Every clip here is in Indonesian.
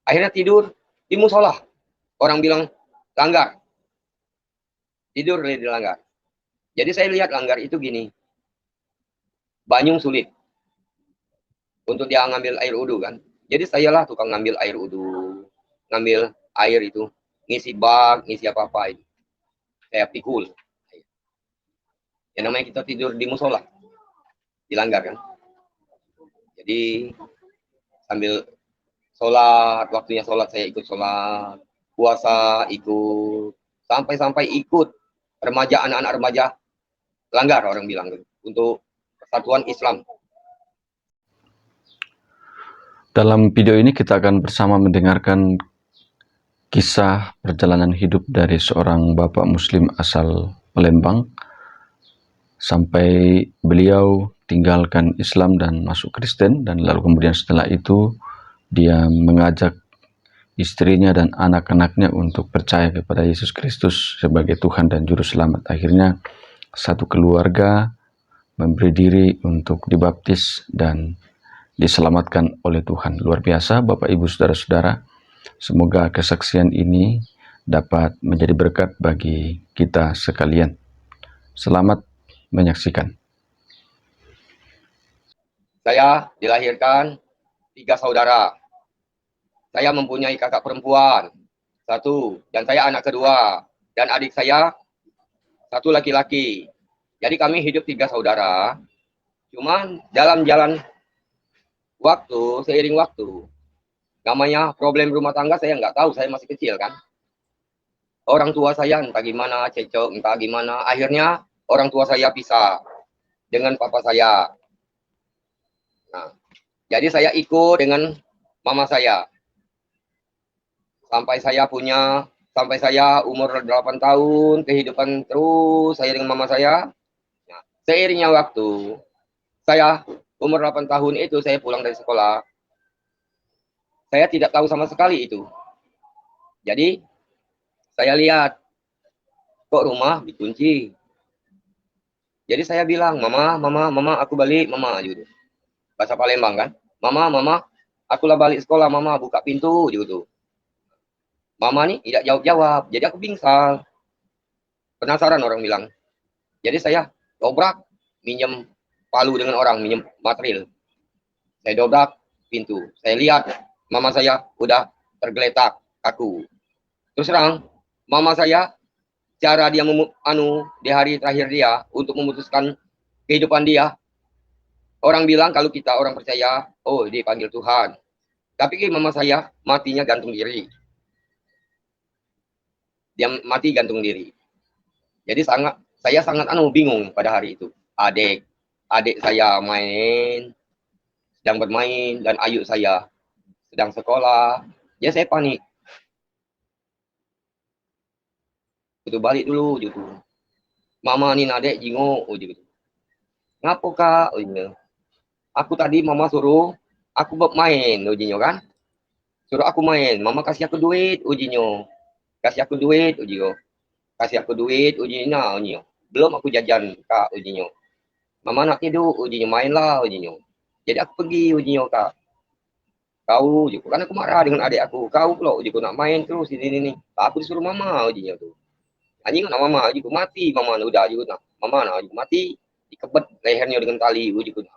Akhirnya tidur di musola. Orang bilang langgar, tidur di langgar. Jadi saya lihat langgar itu gini, Banyung sulit untuk dia ngambil air udu kan. Jadi saya lah tukang ngambil air udu, ngambil air itu, ngisi bak, ngisi apa-apa itu. Saya pikul. Ya namanya kita tidur di musola, dilanggar kan. Jadi sambil sholat, waktunya sholat saya ikut sholat, puasa ikut, sampai-sampai ikut remaja, anak-anak remaja, langgar orang bilang gitu, untuk persatuan Islam. Dalam video ini kita akan bersama mendengarkan kisah perjalanan hidup dari seorang bapak muslim asal Palembang sampai beliau tinggalkan Islam dan masuk Kristen, dan lalu kemudian setelah itu dia mengajak istrinya dan anak-anaknya untuk percaya kepada Yesus Kristus sebagai Tuhan dan Juru Selamat. Akhirnya satu keluarga memberi diri untuk dibaptis dan diselamatkan oleh Tuhan. Luar biasa Bapak Ibu Saudara-saudara. Semoga kesaksian ini dapat menjadi berkat bagi kita sekalian. Selamat menyaksikan. Saya dilahirkan 3 saudara. Saya mempunyai kakak perempuan 1, dan saya anak kedua, dan adik saya 1 laki-laki. Jadi kami hidup 3 saudara. Cuman dalam jalan waktu, seiring waktu, namanya problem rumah tangga saya nggak tahu, saya masih kecil kan. Orang tua saya entah gimana, cecok, entah gimana. Akhirnya orang tua saya pisah dengan papa saya. Nah, jadi saya ikut dengan mama saya. Sampai saya umur 8 tahun, kehidupan terus saya dengan mama saya. Nah, seiringnya waktu, saya umur 8 tahun itu saya pulang dari sekolah. Saya tidak tahu sama sekali itu. Jadi, saya lihat, kok rumah dikunci. Jadi saya bilang, mama, aku balik, mama, gitu. Bahasa Palembang kan. Mama, akulah balik sekolah, mama, buka pintu, gitu. Mama nih tidak jawab-jawab, jadi aku pingsan. Penasaran orang bilang. Jadi saya dobrak, minjem palu dengan orang, minjem material. Saya dobrak pintu. Saya lihat mama saya udah tergeletak kaku. Terus terang, mama saya cara dia di hari terakhir dia untuk memutuskan kehidupan dia. Orang bilang kalau kita orang percaya, oh dipanggil Tuhan. Tapi mama saya matinya gantung diri. Dia mati gantung diri. Jadi saya sangat bingung pada hari itu. Adik saya sedang bermain, dan ayah saya sedang sekolah. Ya saya panik. Itu balik dulu gitu. Mama nih adek jingo gitu. Ngapo kak? Aku tadi mama suruh aku main ujinya kan. Suruh aku main. Mama kasih aku duit ujinya. Kasih aku duit ujinya. Kasih aku duit ujinya ujinya. Belum aku jajan kak ujinya. Mama nak tidur ujinya, main lah ujinya. Jadi aku pergi ujinya kak. Kau juga kan aku marah dengan adik aku. Kau pula juga nak main terus ini. Aku disuruh mama ujinya tuh. Anjing nak mama juga mati, mama udah juga nak. Mama nak juga mati, dikebet lehernya dengan tali juga.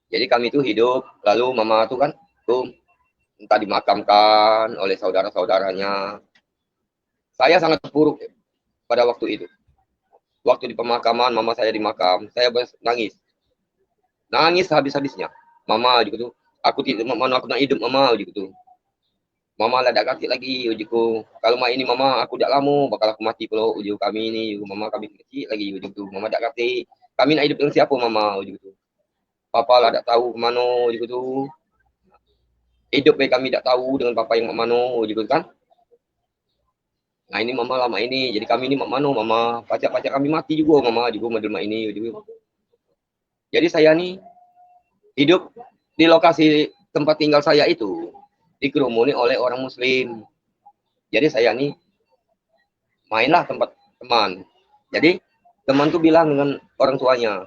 Jadi kami tuh hidup, lalu mama tuh kan tuh entah dimakamkan oleh saudara-saudaranya. Saya sangat buruk pada waktu itu. Waktu di pemakaman mama saya dimakam, saya nangis. Nangis habis-habisnya. Mama gitu tuh, aku tidak mau, aku nak hidup mama gitu tuh. Mama lah dak kasih lagi ujiku. Kalau mak ini mama aku dak lama bakal aku mati kalau uji kami ini, mama kami kecil lagi uji tu. Mama dak kasih. Kami nak hidup dengan siapa mama uji tu. Papa lah dak tahu ke mana uji tu. Hidup kami dak tahu dengan papa yang mak mano uji tu kan. Nah ini mama lama ini, jadi kami ini mak mano mama. Pacak-pacak kami mati juga mama juga model mak ini uji tu. Jadi saya nih hidup di lokasi tempat tinggal saya itu dikerumuni oleh orang muslim. Jadi saya nih mainlah tempat teman. Jadi teman tuh bilang dengan orang tuanya,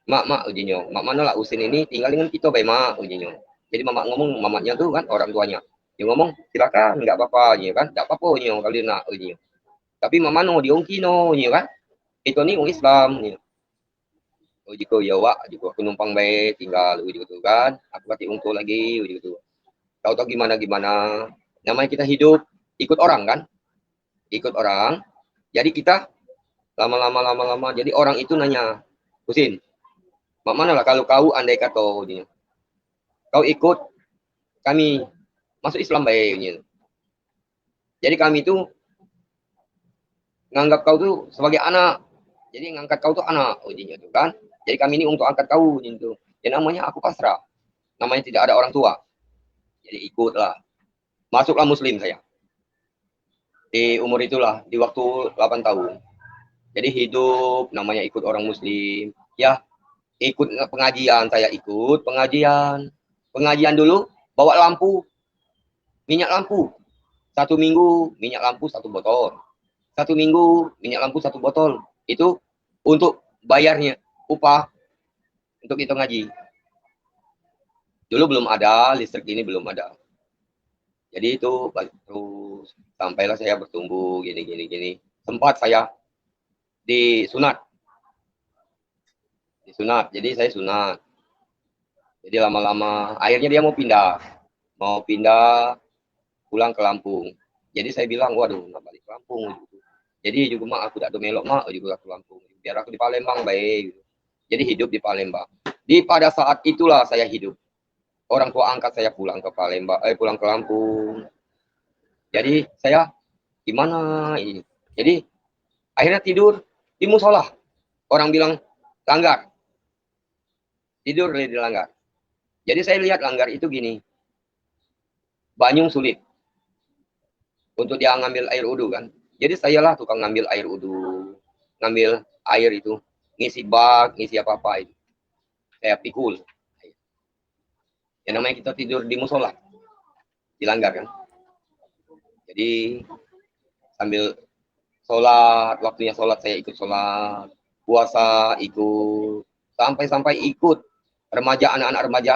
mak ujinya, mak mana lah Usin ini tinggal dengan kita baik mak ujinya. Jadi mama ngomong, mamanya tuh kan orang tuanya. Dia ngomong, silakan, nggak apa-apa, ya kan? Nggak apa-apa, ya, kalau dia nak, ya. Tapi mama no, dia Kino, ya kan? Itu nih orang Islam, ya. Oh, jika ya wak, jika aku numpang baik, tinggal, gitu kan. Aku kasih ungku lagi, gitu. Tahu-tahu gimana-gimana. Namanya kita hidup, ikut orang kan? Ikut orang. Jadi kita lama-lama, jadi orang itu nanya, Husin, mak mana lah kalau kau andai kata, dia. Kau ikut kami masuk Islam baiknya. Jadi kami itu nganggap kau tuh sebagai anak. Jadi ngangkat kau tuh anak, ujinya tuh kan. Jadi kami ini untuk angkat kau gitu. Ya namanya aku pasrah. Namanya tidak ada orang tua. Jadi ikutlah. Masuklah muslim saya. Di umur itulah, di waktu 8 tahun. Jadi hidup namanya ikut orang muslim. Ya, ikut pengajian, saya ikut pengajian. Pengajian dulu bawa lampu, minyak lampu. 1 minggu minyak lampu 1 botol. 1 minggu minyak lampu 1 botol. Itu untuk bayarnya upah untuk kita ngaji. Dulu belum ada, listrik ini belum ada. Jadi itu terus sampailah saya bertumbuh gini. Sempat saya disunat. Jadi saya sunat. Jadi lama-lama akhirnya dia mau pindah pulang ke Lampung. Jadi saya bilang, waduh, nggak balik ke Lampung. Gitu. Jadi juga mak aku tak ada melok mak juga ke Lampung. Biar aku di Palembang baik. Gitu. Jadi hidup di Palembang. Pada saat itulah saya hidup. Orang tua angkat saya pulang ke Palembang, pulang ke Lampung. Jadi saya gimana ini? Jadi akhirnya tidur di musola. Orang bilang langgar. Tidur di langgar. Jadi saya lihat langgar itu gini. Banyung sulit. Untuk dia ngambil air udu kan. Jadi sayalah tukang ngambil air udu. Ngambil air itu. Ngisi bak, ngisi apa-apa itu. Saya pikul. Ya namanya kita tidur di musola. Di langgar kan. Jadi sambil sholat, waktunya sholat saya ikut sholat. Puasa ikut. Sampai ikut remaja, anak-anak remaja.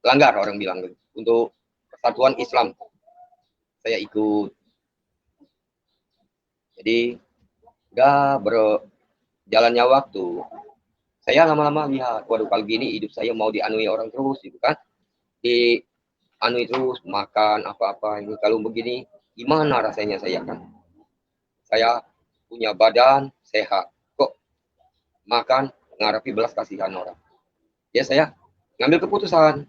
Langgar orang bilang gitu. Untuk persatuan Islam. Saya ikut. Jadi udah berjalannya waktu. Saya lama-lama lihat, waduh kalau gini hidup saya mau dianui orang terus gitu kan. Dianui terus, makan apa-apa. Ini kalau begini, gimana rasanya saya kan. Saya punya badan sehat. Kok makan, ngarapi belas kasihan orang. Ya saya ngambil keputusan.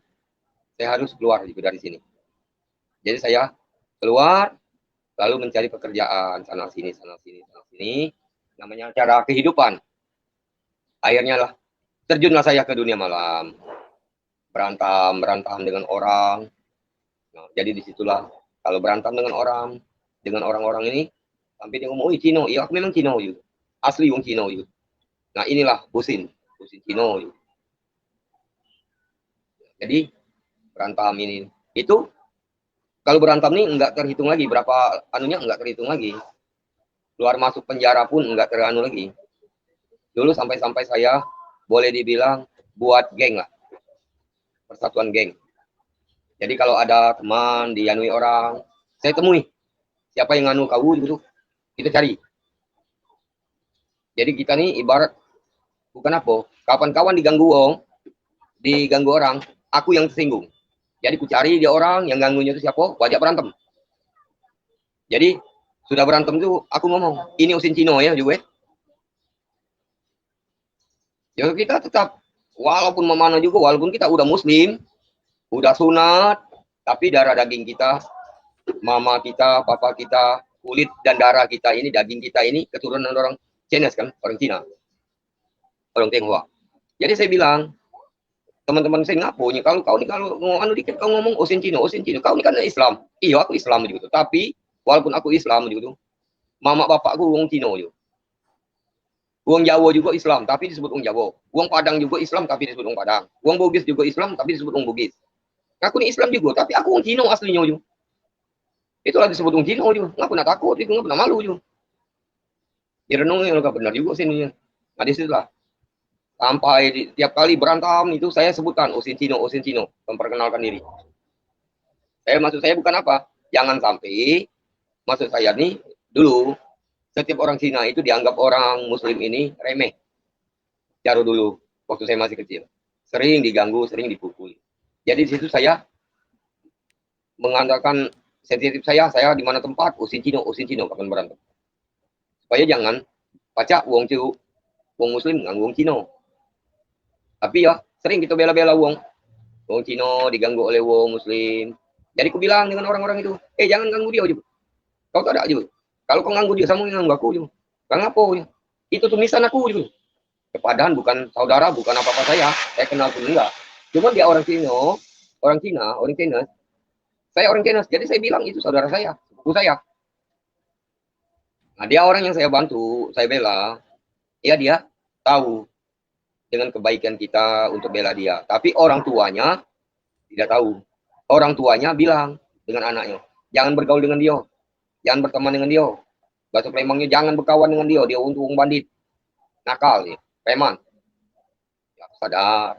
Saya harus keluar juga dari sini. Jadi saya keluar, lalu mencari pekerjaan sana sini. Namanya cara kehidupan. Akhirnya lah terjunlah saya ke dunia malam, berantam dengan orang. Nah, jadi disitulah kalau berantam dengan orang-orang ini, sampai dia ngomong, Cino, iya aku memang Cino juga, asli wong Cino juga. Nah inilah Husin Cino juga. Jadi berantam ini, itu kalau berantam nih enggak terhitung lagi berapa anunya, enggak terhitung lagi. Keluar masuk penjara pun enggak teranu lagi. Dulu sampai saya boleh dibilang buat geng lah. Persatuan geng. Jadi kalau ada teman dianui orang, saya temui. Siapa yang nganu kau gitu, kita cari. Jadi kita nih ibarat bukan apa, kawan-kawan diganggu orang, aku yang tersinggung. Jadi ku cari dia orang yang ganggunya itu siapa, wajah berantem. Jadi sudah berantem tuh aku ngomong, ini Husin Cino ya juga. Ya kita tetap walaupun memana juga, walaupun kita udah muslim, udah sunat, tapi darah daging kita, mama kita, papa kita, kulit dan darah kita ini, daging kita ini keturunan orang Chinese kan, orang Cina, orang Tionghoa. Jadi saya bilang, teman-teman saya ngapunya, kalau kau nih kalau anu dikit kau ngomong Husin Cino, kau ini kan Islam. Iya aku Islam gitu, tapi walaupun aku Islam gitu, mama bapakku orang Cino juga. Uang Jawa juga Islam, tapi disebut uang Jawa. Uang Padang juga Islam, tapi disebut uang Padang. Uang Bugis juga Islam, tapi disebut uang Bugis. Aku ini Islam juga, tapi aku uang Cino aslinya juga. Itulah disebut uang Cino juga. Nggak pernah takut, itu nggak pernah malu juga. Direnungin nggak benar juga sini. Nah disitulah Sampai tiap kali berantem itu saya sebutkan Osin Cino, memperkenalkan diri. Maksud saya bukan apa, jangan sampai maksud saya nih dulu setiap orang Cina itu dianggap orang Muslim ini remeh. Jauh dulu waktu saya masih kecil, sering diganggu, sering dipukul. Jadi di situ saya mengandalkan sensitif saya di mana tempat Osin Cino kapan berantem. Supaya jangan baca wong Muslim nganggu wong Cino. Tapi ya sering kita bela-bela wong Cino diganggu oleh wong Muslim. Jadi aku bilang dengan orang-orang itu, jangan ganggu dia aja. Kau tak ada aja. Kalau kau ganggu dia, sama yang ganggu aku aja. Kenapa? Itu tulisan aku aja. Kepadaan bukan saudara, bukan apa-apa saya kenal pun enggak. Cuma dia orang Cina, saya orang Cina, jadi saya bilang itu saudara saya, sepupu saya. Nah dia orang yang saya bantu, saya bela, ya dia tahu dengan kebaikan kita untuk bela dia. Tapi orang tuanya tidak tahu. Orang tuanya bilang dengan anaknya, jangan bergaul dengan dia, jangan berteman dengan dia. Bahasa Palembangnya jangan berkawan dengan dia untuk bandit, nakal, ya. Preman. Ya, sadar.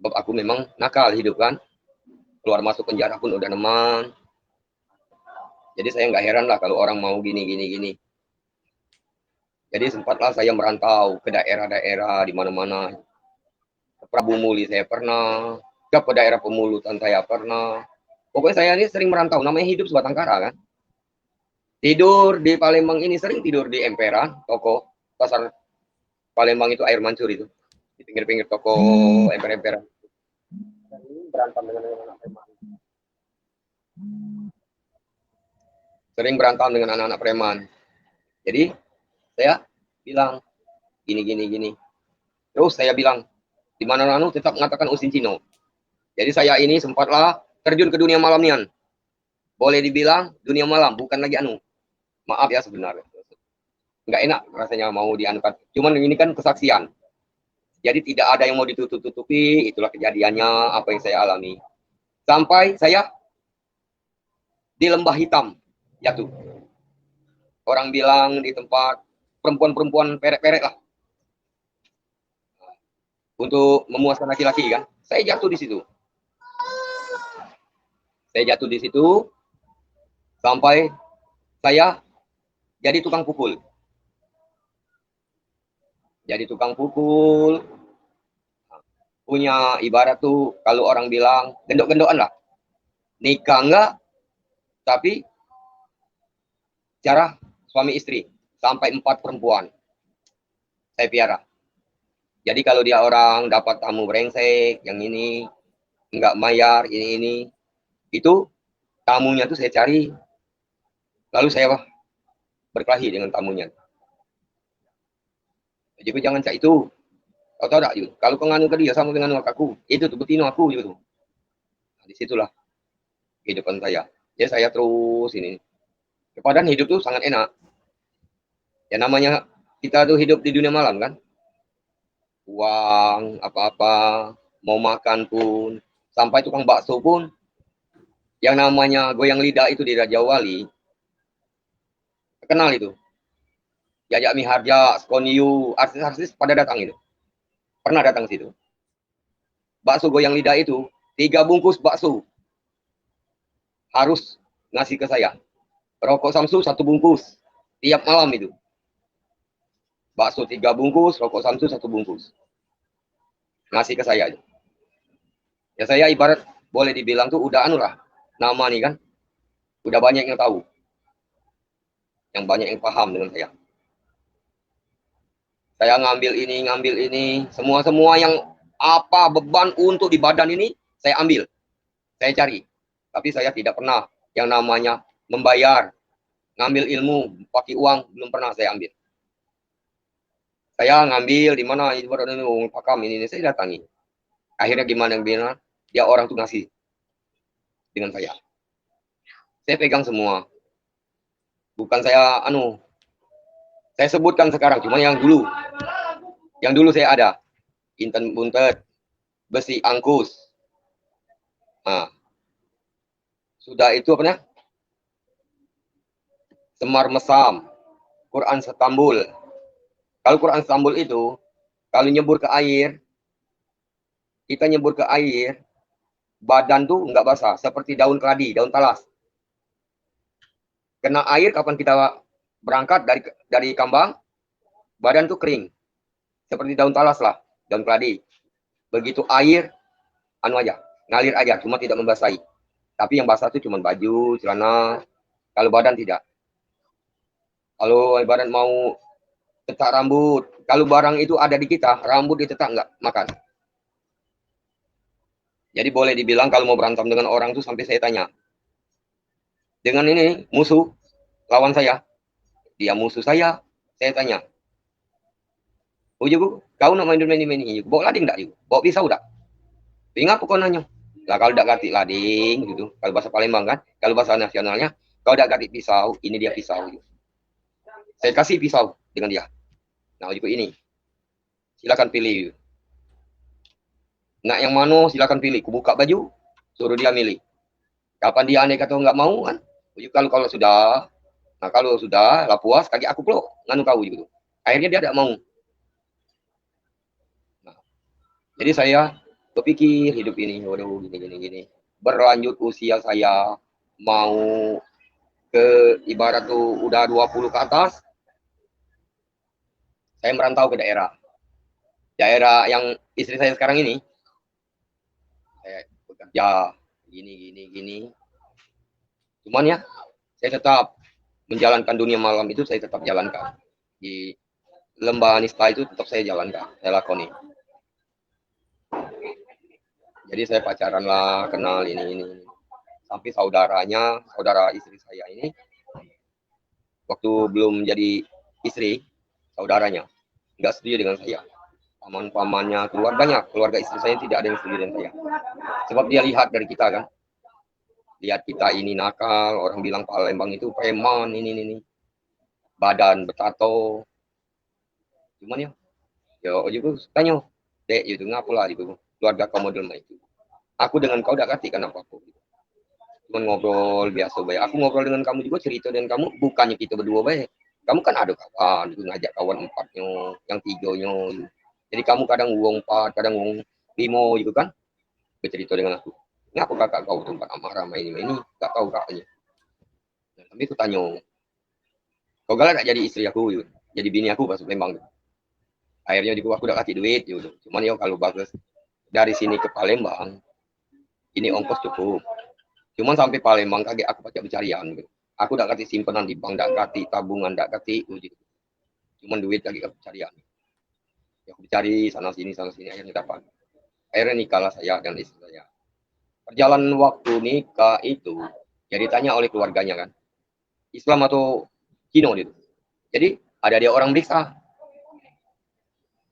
Sebab aku memang nakal hidup kan. Keluar masuk penjara pun udah neman. Jadi saya nggak heran lah kalau orang mau gini. Jadi sempatlah saya merantau ke daerah-daerah di mana-mana. Ke Prabu Muli saya pernah, ke daerah Pemulutan saya pernah. Pokoknya saya ini sering merantau, namanya hidup sebatang kara kan. Tidur di Palembang ini, sering tidur di emperan, toko, pasar Palembang itu air mancur itu. Di pinggir-pinggir toko, emper-emperan. Sering berantem dengan anak-anak preman. Jadi saya bilang gini. Terus saya bilang di mana tetap mengatakan Osin Cino. Jadi saya ini sempatlah terjun ke dunia malam nian. Boleh dibilang dunia malam, bukan lagi maaf ya sebenarnya. Nggak enak rasanya mau diangkat. Cuman ini kan kesaksian. Jadi tidak ada yang mau ditutup-tutupi, itulah kejadiannya apa yang saya alami. Sampai saya di Lembah Hitam jatuh. Orang bilang di tempat perempuan-perempuan perek-perek lah. Untuk memuaskan laki-laki kan. Saya jatuh di situ. Sampai saya jadi tukang pukul. Punya ibarat tuh kalau orang bilang gendok-gendokan lah. Nikah enggak, tapi cara suami istri sampai 4 perempuan saya piara. Jadi kalau dia orang dapat tamu brengsek, yang ini enggak bayar, ini itu tamunya tuh saya cari, lalu saya berkelahi dengan tamunya. Jadi jangan cak itu, kau tahu tak? Kalau kau nganu ke dia sama dengan aku, itu tuh betino aku gitu. Nah, disitulah kehidupan saya. Ya saya terus ini. Kepadaan hidup tuh sangat enak. Ya namanya kita tuh hidup di dunia malam kan. Uang, apa-apa, mau makan pun, sampai tukang bakso pun, yang namanya goyang lidah itu di Raja Wali, kenal itu. Jajak Miharja, Skoniu, artis-artis pada datang itu. Pernah datang situ. Bakso goyang lidah itu, 3 bungkus bakso. Harus ngasih ke saya. Rokok Samsu 1 bungkus. Tiap malam itu. Bakso 3 bungkus, rokok Samsu 1 bungkus. Ngasih ke saya. Ya saya ibarat boleh dibilang tuh udah lah. Nama nih kan. Udah banyak yang tahu. Yang banyak yang paham dengan saya. Saya ngambil ini, semua yang apa beban untuk di badan ini, saya ambil. Saya cari. Tapi saya tidak pernah yang namanya membayar, ngambil ilmu, pakai uang, belum pernah saya ambil. Saya ngambil di mana, pakam ini, saya datangi. Akhirnya gimana yang bilang, dia orang tuh ngasih dengan saya. Saya pegang semua. Bukan saya, saya sebutkan sekarang, cuma yang dulu. Yang dulu saya ada. Inten buntet, besi angkus. Nah, sudah itu apa namanya? Semar mesam, Quran Setambul. Kalau Quran Setambul itu, Kalau nyebur ke air, kita nyebur ke air, badan tuh nggak basah, seperti daun keladi, daun talas. Kena air kapan kita berangkat dari Kambang, badan tuh kering, seperti daun talas lah, daun keladi. Begitu air, anu aja, ngalir aja, cuma tidak membasahi. Tapi yang basah itu cuma baju, celana. Kalau badan tidak. Kalau ibarat mau cetak rambut, kalau barang itu ada di kita, rambut ditetak nggak makan. Jadi boleh dibilang kalau mau berantem dengan orang tuh sampai saya tanya, dengan ini musuh lawan saya, dia musuh saya tanya, ujuk kau nak main ini, bawa lading tak? Bawa pisau tak? Ingat pokok nanya. Lah kalau tidak ganti lading gitu, kalau bahasa Palembang kan, kalau bahasa nasionalnya, kalau tidak ganti pisau, ini dia pisau. Gitu. Saya kasih pisau dengan dia. Nah, ujuk ini, silakan pilih. Nak yang mana silakan pilih. Kubuka baju, suruh dia milih. Kapan dia aneh kata nggak mau kan? Ujuk kalau sudah, nah kalau sudah lah puas, kaki aku peluk, nganu kau gitu. Akhirnya dia tidak mau. Nah, jadi saya berpikir hidup ini, waduh gini. Berlanjut usia saya mau ke ibarat tuh udah 20 ke atas, saya merantau ke daerah yang istri saya sekarang ini. Saya bekerja gini. Cuman ya, saya tetap menjalankan dunia malam itu, saya tetap jalankan. Di lembah nista itu tetap saya jalankan, saya lakoni. Jadi saya pacaran lah, kenal ini. Sampai saudara istri saya ini, waktu belum jadi istri, saudaranya nggak setuju dengan saya. Paman-pamannya, keluarga istri saya tidak ada yang setuju dengan saya. Sebab dia lihat dari kita kan, lihat kita ini nakal, orang bilang Palembang itu preman, ini. Badan bertato. Cuman ya juga tanya, dek, itu ngapalah itu keluarga kau model itu. Aku dengan kau udah ganti kan apa-apa. Cuman ngobrol biasa baik. Aku ngobrol dengan kamu juga, cerita dengan kamu, bukannya kita berdua baik. Kamu kan ada kawan, itu ngajak kawan 4-nya, yang 3-nya. Jadi kamu kadang uang 4, kadang uang 5 gitu kan. Bercerita dengan aku. Ngapa kakak kau tempat amarah ini? Gak tahu kakaknya. Nah, tapi aku tanya, kau galak gak jadi istri aku, gitu. Jadi bini aku pas Palembang. Akhirnya juga aku udah kasih duit, gitu. Cuman ya kalau bagus dari sini ke Palembang, ini ongkos cukup. Cuman sampai Palembang kaget aku pakai pencarian. Gitu. Aku udah kasih simpanan di bank, udah kasih tabungan, udah kasih gitu. Cuman duit lagi ke pencarian. Ya aku cari sana sini, akhirnya dapat. Akhirnya nikahlah saya dan istri saya. Perjalanan waktu nikah itu, ya ditanya oleh keluarganya kan, Islam atau Cina gitu. Jadi ada dia orang meriksa.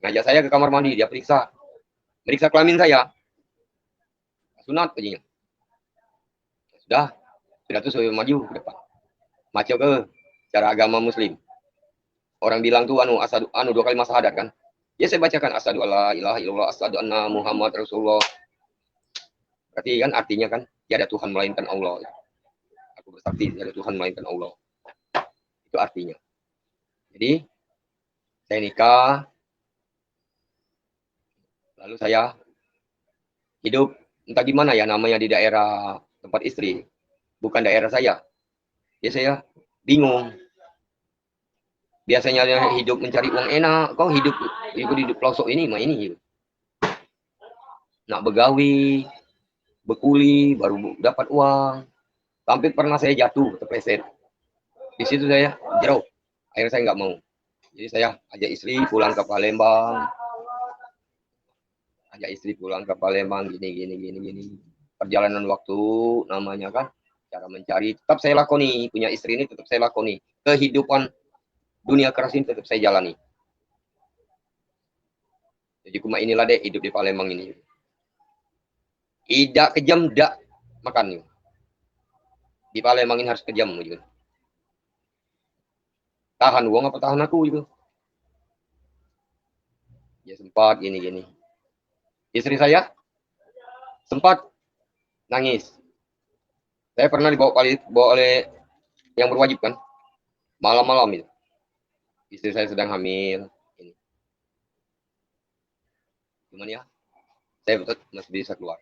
Ngajak saya ke kamar mandi, dia periksa. Meriksa kelamin saya. Sunat begini. Sudah tuh saya maju ke depan. Maju ke cara agama muslim. Orang bilang tuh asadu 2 kali syahadat kan. Ya saya bacakan asyhadu alla ilaha illallah, asyhadu anna Muhammad Rasulullah. Berarti kan artinya kan tiada Tuhan melainkan Allah. Aku bersaksi tiada Tuhan melainkan Allah. Itu artinya. Jadi saya nikah, lalu saya hidup entah gimana ya namanya di daerah tempat istri, bukan daerah saya. Ya saya bingung. Biasanya hidup mencari uang enak, kau hidup pelosok ini mah ini. Nak begawi, bekuli, baru dapat uang. Sampai pernah saya jatuh, terpleset. Di situ saya jauh. Akhirnya saya nggak mau. Jadi saya ajak istri pulang ke Palembang. Gini. Perjalanan waktu namanya kan, cara mencari. Tetap saya lakoni, punya istri ini tetap saya lakoni. Kehidupan dunia keras ini tetap saya jalani. Jadi cuma inilah deh hidup di Palembang ini. Tidak kejam, tidak makan. Di Palembang ini harus kejam gitu. Tahan uang apa tahan aku gitu. Ya sempat gini. Istri saya sempat nangis. Saya pernah dibawa oleh yang berwajib kan. Malam-malam itu. Istri saya sedang hamil. Cuman ya, saya betul masih bisa keluar.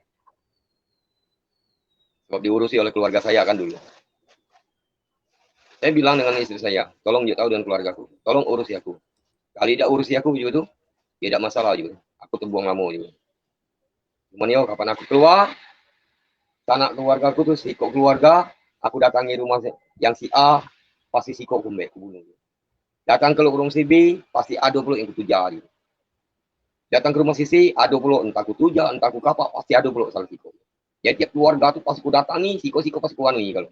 Sebab diurusi oleh keluarga saya kan dulu. Saya bilang dengan istri saya, tolong dia tahu dengan keluargaku, tolong urusi aku. Kali tidak urusi aku juga tuh, tidak masalah juga. Aku terbuang lama juga. Cuman ya, kapan aku keluar, anak keluarga aku tuh si keluarga, aku datangi rumah yang si A, pasti si kumbe, bunuh. Datang ke rumah si B, pasti ada pula yang kutuja. Gitu. Datang ke rumah si C, ada pula entah kutuja, entah ku kapak, pasti ada pula salah siko. Jadi tiap keluarga tuh pasti ku datangi, siko pasti ku anui kalau.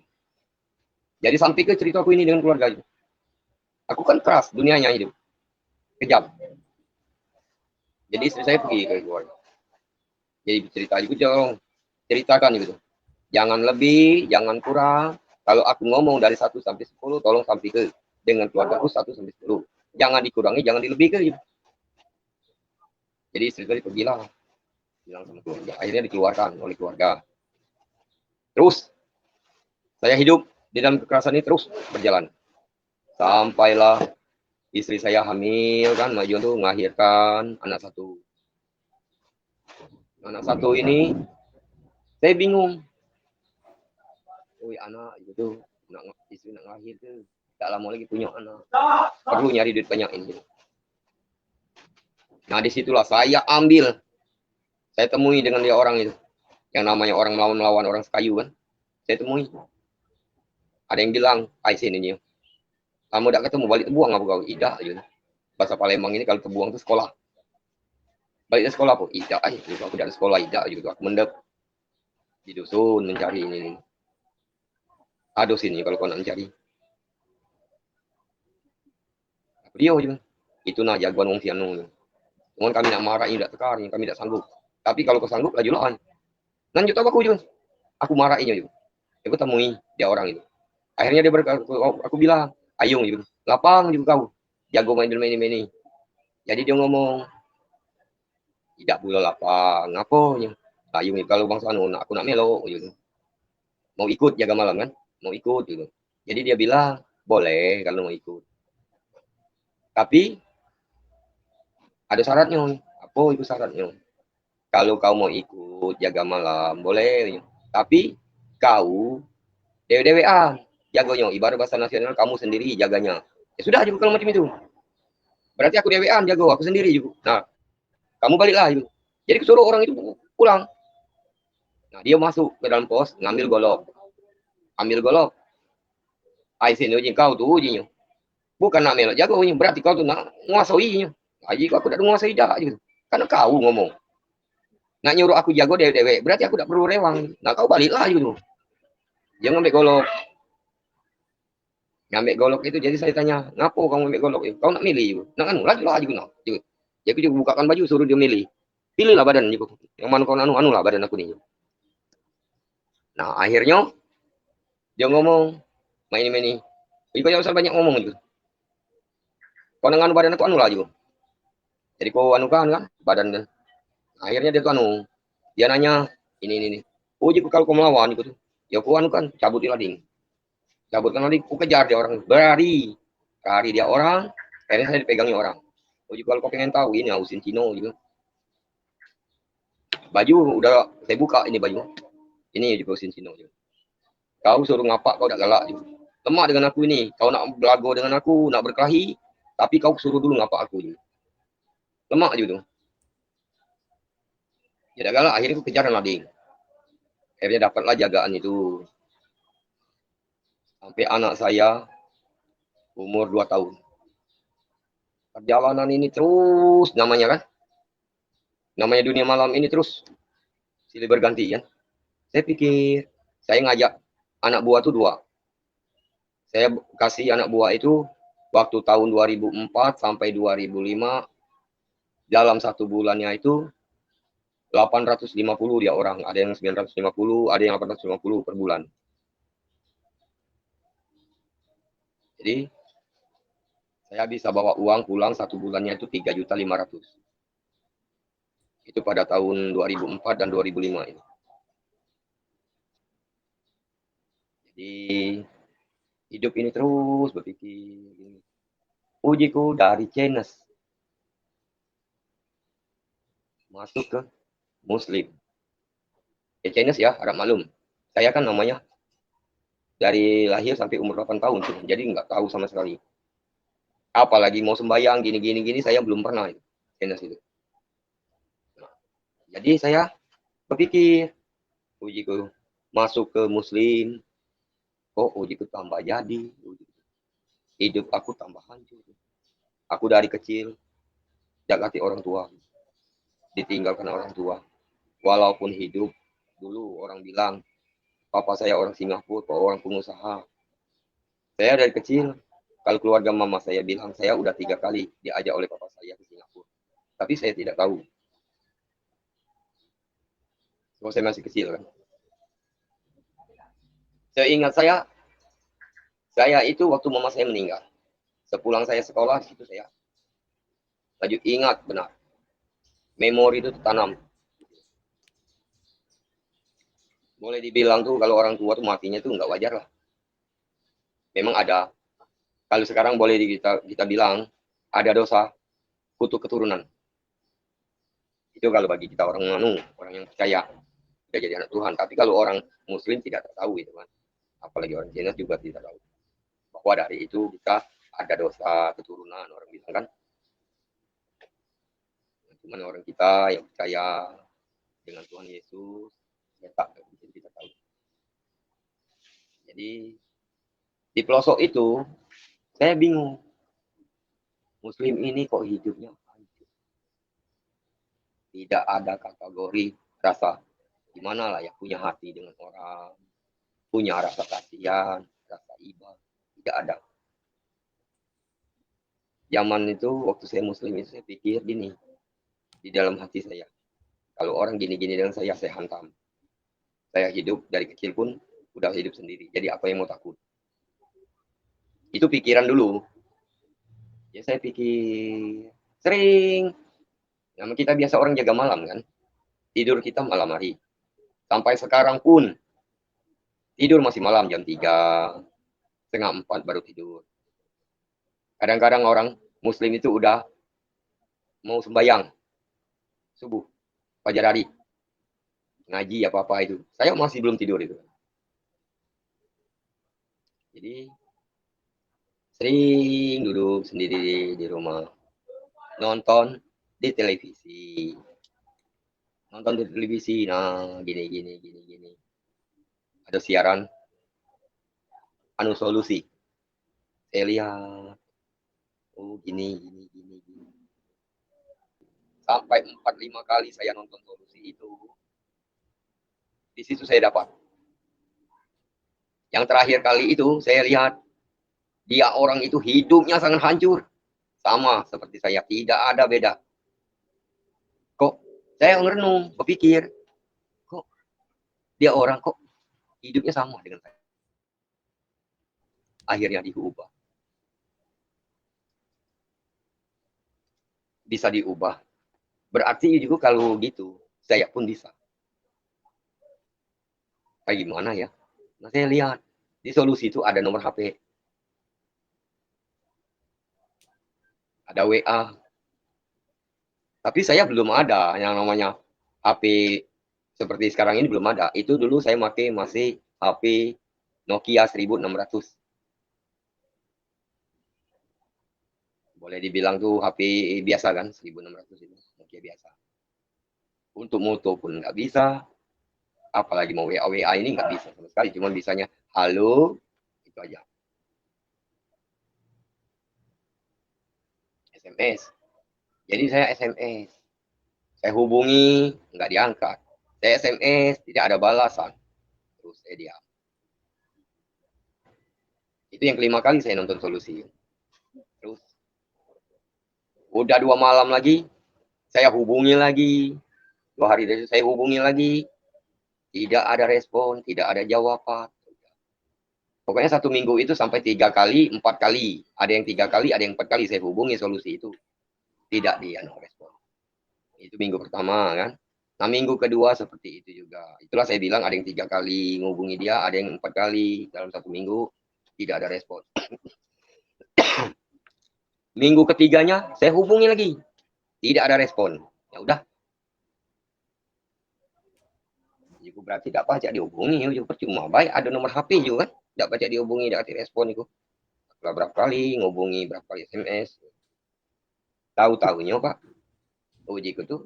Jadi sampai ke cerita aku ini dengan keluarga itu. Aku kan keras dunianya hidup, kejam. Jadi istri saya pergi ke keluarga. Jadi cerita juga dong, ceritakan gitu. Jangan lebih, jangan kurang. Kalau aku ngomong dari 1 sampai 10, tolong sampai ke dengan keluarga aku 1 sampai 10. Jangan dikurangi, jangan dilebihkan. Gitu. Jadi istri saya pergilah, bilang sama keluarga. Akhirnya dikeluarkan oleh keluarga. Terus saya hidup di dalam kekerasan ini terus berjalan. Sampailah istri saya hamil kan, maju tuh melahirkan anak satu. Anak satu ini saya bingung. Wih anak itu nak istri nak lahir tuh, tak lama lagi punya anak. Perlu nyari duit banyak ini. Nah disitulah saya ambil, saya temui dengan dia orang itu, yang namanya orang melawan orang sekayu kan. Saya temui. Ada yang bilang, Aisin ini, kamu tidak ketemu balik terbuang apa kau? Tidak, gitu. Bahasa Palembang ini kalau terbuang itu sekolah. Balik ke sekolah apa? Tidak, gitu. Aku tidak sekolah, tidak, gitu. Aku mendep di dusun mencari ini. Ada sini kalau kau nak mencari. Dia juga. Itu nah jagoan wong sianu. Cuman kami nak marah ini tidak tekar, kami tidak sanggup. Tapi kalau kau sanggup, lajulah. Lanjut apa aku juga. Aku marahinya juga. Aku temui dia orang itu. Akhirnya dia aku bilang, ayo gitu. Lapang juga kau. Jago main ini. Jadi dia ngomong, tidak boleh lapang. Apa? Ayo kalau bangsa anu, aku nak melo gitu. Mau ikut jaga malam kan? Mau ikut gitu. Jadi dia bilang, boleh kalau mau ikut. Tapi ada syaratnya. Apa itu syaratnya? Kalau kau mau ikut jaga malam, boleh. Tapi kau dewe-dewean jaganya. Ibarat bahasa nasional kamu sendiri jaganya. Ya sudah juga kalau macam itu. Berarti aku dewean jago, aku sendiri juga. Nah, kamu baliklah gitu. Jadi suruh orang itu pulang. Nah, dia masuk ke dalam pos, ngambil golok. Ambil golok. Aisin uji kau tuh ujinya. Bukan nak melok jago, berarti kau tuh nak menguasainya. Aji aku tidak menguasai dah gitu. Karena kau ngomong. Nak nyuruh aku jago dewe-dewe, berarti aku tidak perlu rewang. Nah, kau baliklah gitu. Jangan ambil golok. Ngambil golok itu, jadi saya tanya, ngapo kamu ambil golok itu? Kau nak milih juga? Nak anu, lagi lah juga nak. Jadi aku juga bukakan baju, suruh dia milih. Pilihlah badan juga. Yang mana kau anu lah badan aku nih. Nah, akhirnya dia ngomong, main ini. Jadi kau usah banyak ngomong gitu. Kau anu badan aku anu lah juga. Jadi kau anu kan badan kan. Akhirnya dia tuh anu, dia nanya, ini. Oh, jadi kalau kau melawan gitu. Ya kau anu kan, cabut lading. Cabutkan lading, kau kejar dia orang. Berlari dia orang, akhirnya saya dipegangi orang. Oh, jadi kalau kau pengen tahu, ini Ausin Cino gitu. Baju udah saya buka ini baju. Ini juga Ausin Cino gitu. Kau suruh ngapak, kau udah galak gitu. Lemah dengan aku ini. Kau nak belago dengan aku, nak berkelahi, tapi kau suruh dulu ngapak aku gitu. Lemah gitu. Ya udah galak, akhirnya aku kejar lading. Akhirnya dapatlah jagaan itu. Sampai anak saya umur 2 tahun. Perjalanan ini terus namanya kan. Namanya dunia malam ini terus silih berganti kan. Saya pikir, saya ngajak anak buah tuh 2. Saya kasih anak buah itu waktu tahun 2004 sampai 2005 dalam 1 bulannya itu 850 dia orang, ada yang 950, ada yang 850 per bulan. Jadi saya bisa bawa uang pulang 1 bulannya itu 3.500.000. Itu pada tahun 2004 dan 2005 ini. Jadi hidup ini terus berpikir. Ujiku dari Chinese. masuk ke Muslim. Ya Chinese ya, harap malum. Saya kan namanya dari lahir sampai umur 8 tahun, jadi nggak tahu sama sekali. Apalagi mau sembahyang gini, saya belum pernah itu. Chinese itu. Nah, jadi saya berpikir, ujiku masuk ke Muslim, ujiku tambah jadi, hidup aku tambah hancur. Aku dari kecil diakati orang tua, ditinggalkan orang tua. Walaupun hidup dulu orang bilang papa saya orang Singapura, papa orang pengusaha. Saya dari kecil, kalau keluarga mama saya bilang saya udah 3 kali diajak oleh papa saya ke Singapura. Tapi saya tidak tahu. Kalau saya masih kecil kan. Seingat saya itu waktu mama saya meninggal. Sepulang saya sekolah, di situ saya lanjut ingat benar. Memori itu tertanam. Boleh dibilang tuh kalau orang tua tuh matinya tuh nggak wajar lah. Memang ada. Kalau sekarang boleh kita bilang ada dosa kutuk keturunan. Itu kalau bagi kita orang orang yang percaya tidak jadi anak Tuhan. Tapi kalau orang Muslim tidak tahu itu kan. Apalagi orang Cina juga tidak tahu. Bahwa dari itu kita ada dosa keturunan orang bilang kan. Cuman orang kita yang percaya dengan Tuhan Yesus, kita tahu. Jadi di pelosok itu saya bingung. Muslim ini kok hidupnya hancur. Tidak ada kategori rasa gimana lah ya punya hati dengan orang, punya rasa kasihan, rasa iba, tidak ada. Zaman itu waktu saya Muslim itu saya pikir gini di dalam hati saya, kalau orang gini-gini dengan saya hantam. Saya hidup dari kecil pun udah hidup sendiri. Jadi apa yang mau takut? Itu pikiran dulu. Ya saya pikir sering. Nama kita biasa orang jaga malam kan. Tidur kita malam hari. Sampai sekarang pun tidur masih malam jam 3, setengah 4 baru tidur. Kadang-kadang orang Muslim itu udah mau sembahyang subuh, fajar hari, ngaji apa-apa itu. Saya masih belum tidur itu. Jadi sering duduk sendiri di rumah, nonton di televisi. Nonton di televisi, nah gini. Ada siaran anu solusi. Saya lihat, gini. Sampai 4-5 kali saya nonton solusi itu. Di situ saya dapat. Yang terakhir kali itu saya lihat dia orang itu hidupnya sangat hancur. Sama seperti saya, tidak ada beda. Kok saya merenung, berpikir, kok dia orang kok hidupnya sama dengan saya. Akhirnya diubah. Bisa diubah. Berarti juga kalau gitu, saya pun bisa. Kayak gimana ya? Nah saya lihat, di solusi itu ada nomor HP. Ada WA. Tapi saya belum ada yang namanya HP seperti sekarang ini belum ada. Itu dulu saya pakai masih HP Nokia 1600. Boleh dibilang tuh HP biasa kan, 1600 itu, Nokia biasa. Untuk moto pun nggak bisa, apalagi mau WA ini nggak bisa sama sekali, cuma bisanya halo, itu aja. SMS. Jadi saya SMS. Saya hubungi, nggak diangkat. Saya SMS, tidak ada balasan. Terus saya diam. Itu yang kelima kali saya nonton solusi. Terus udah 2 malam lagi, saya hubungi lagi. 2 hari dari saya hubungi lagi. Tidak ada respon, tidak ada jawaban. Pokoknya 1 minggu itu sampai 3 kali, 4 kali. Ada yang 3 kali, ada yang 4 kali saya hubungi solusi itu. Tidak dia respon. Itu minggu pertama kan. Nah minggu kedua seperti itu juga. Itulah saya bilang ada yang 3 kali ngubungi dia, ada yang 4 kali dalam 1 minggu tidak ada respon. Minggu ketiganya saya hubungi lagi, tidak ada respon. Ya udah, berarti tidak pacak dihubungi, yo percuma. Baik ada nomor HP juga kan, tidak pacak dihubungi, tidak respon itu. Setelah berapa kali ngubungi, berapa kali SMS. Tahu-tahunya Pak, ujiku tuh,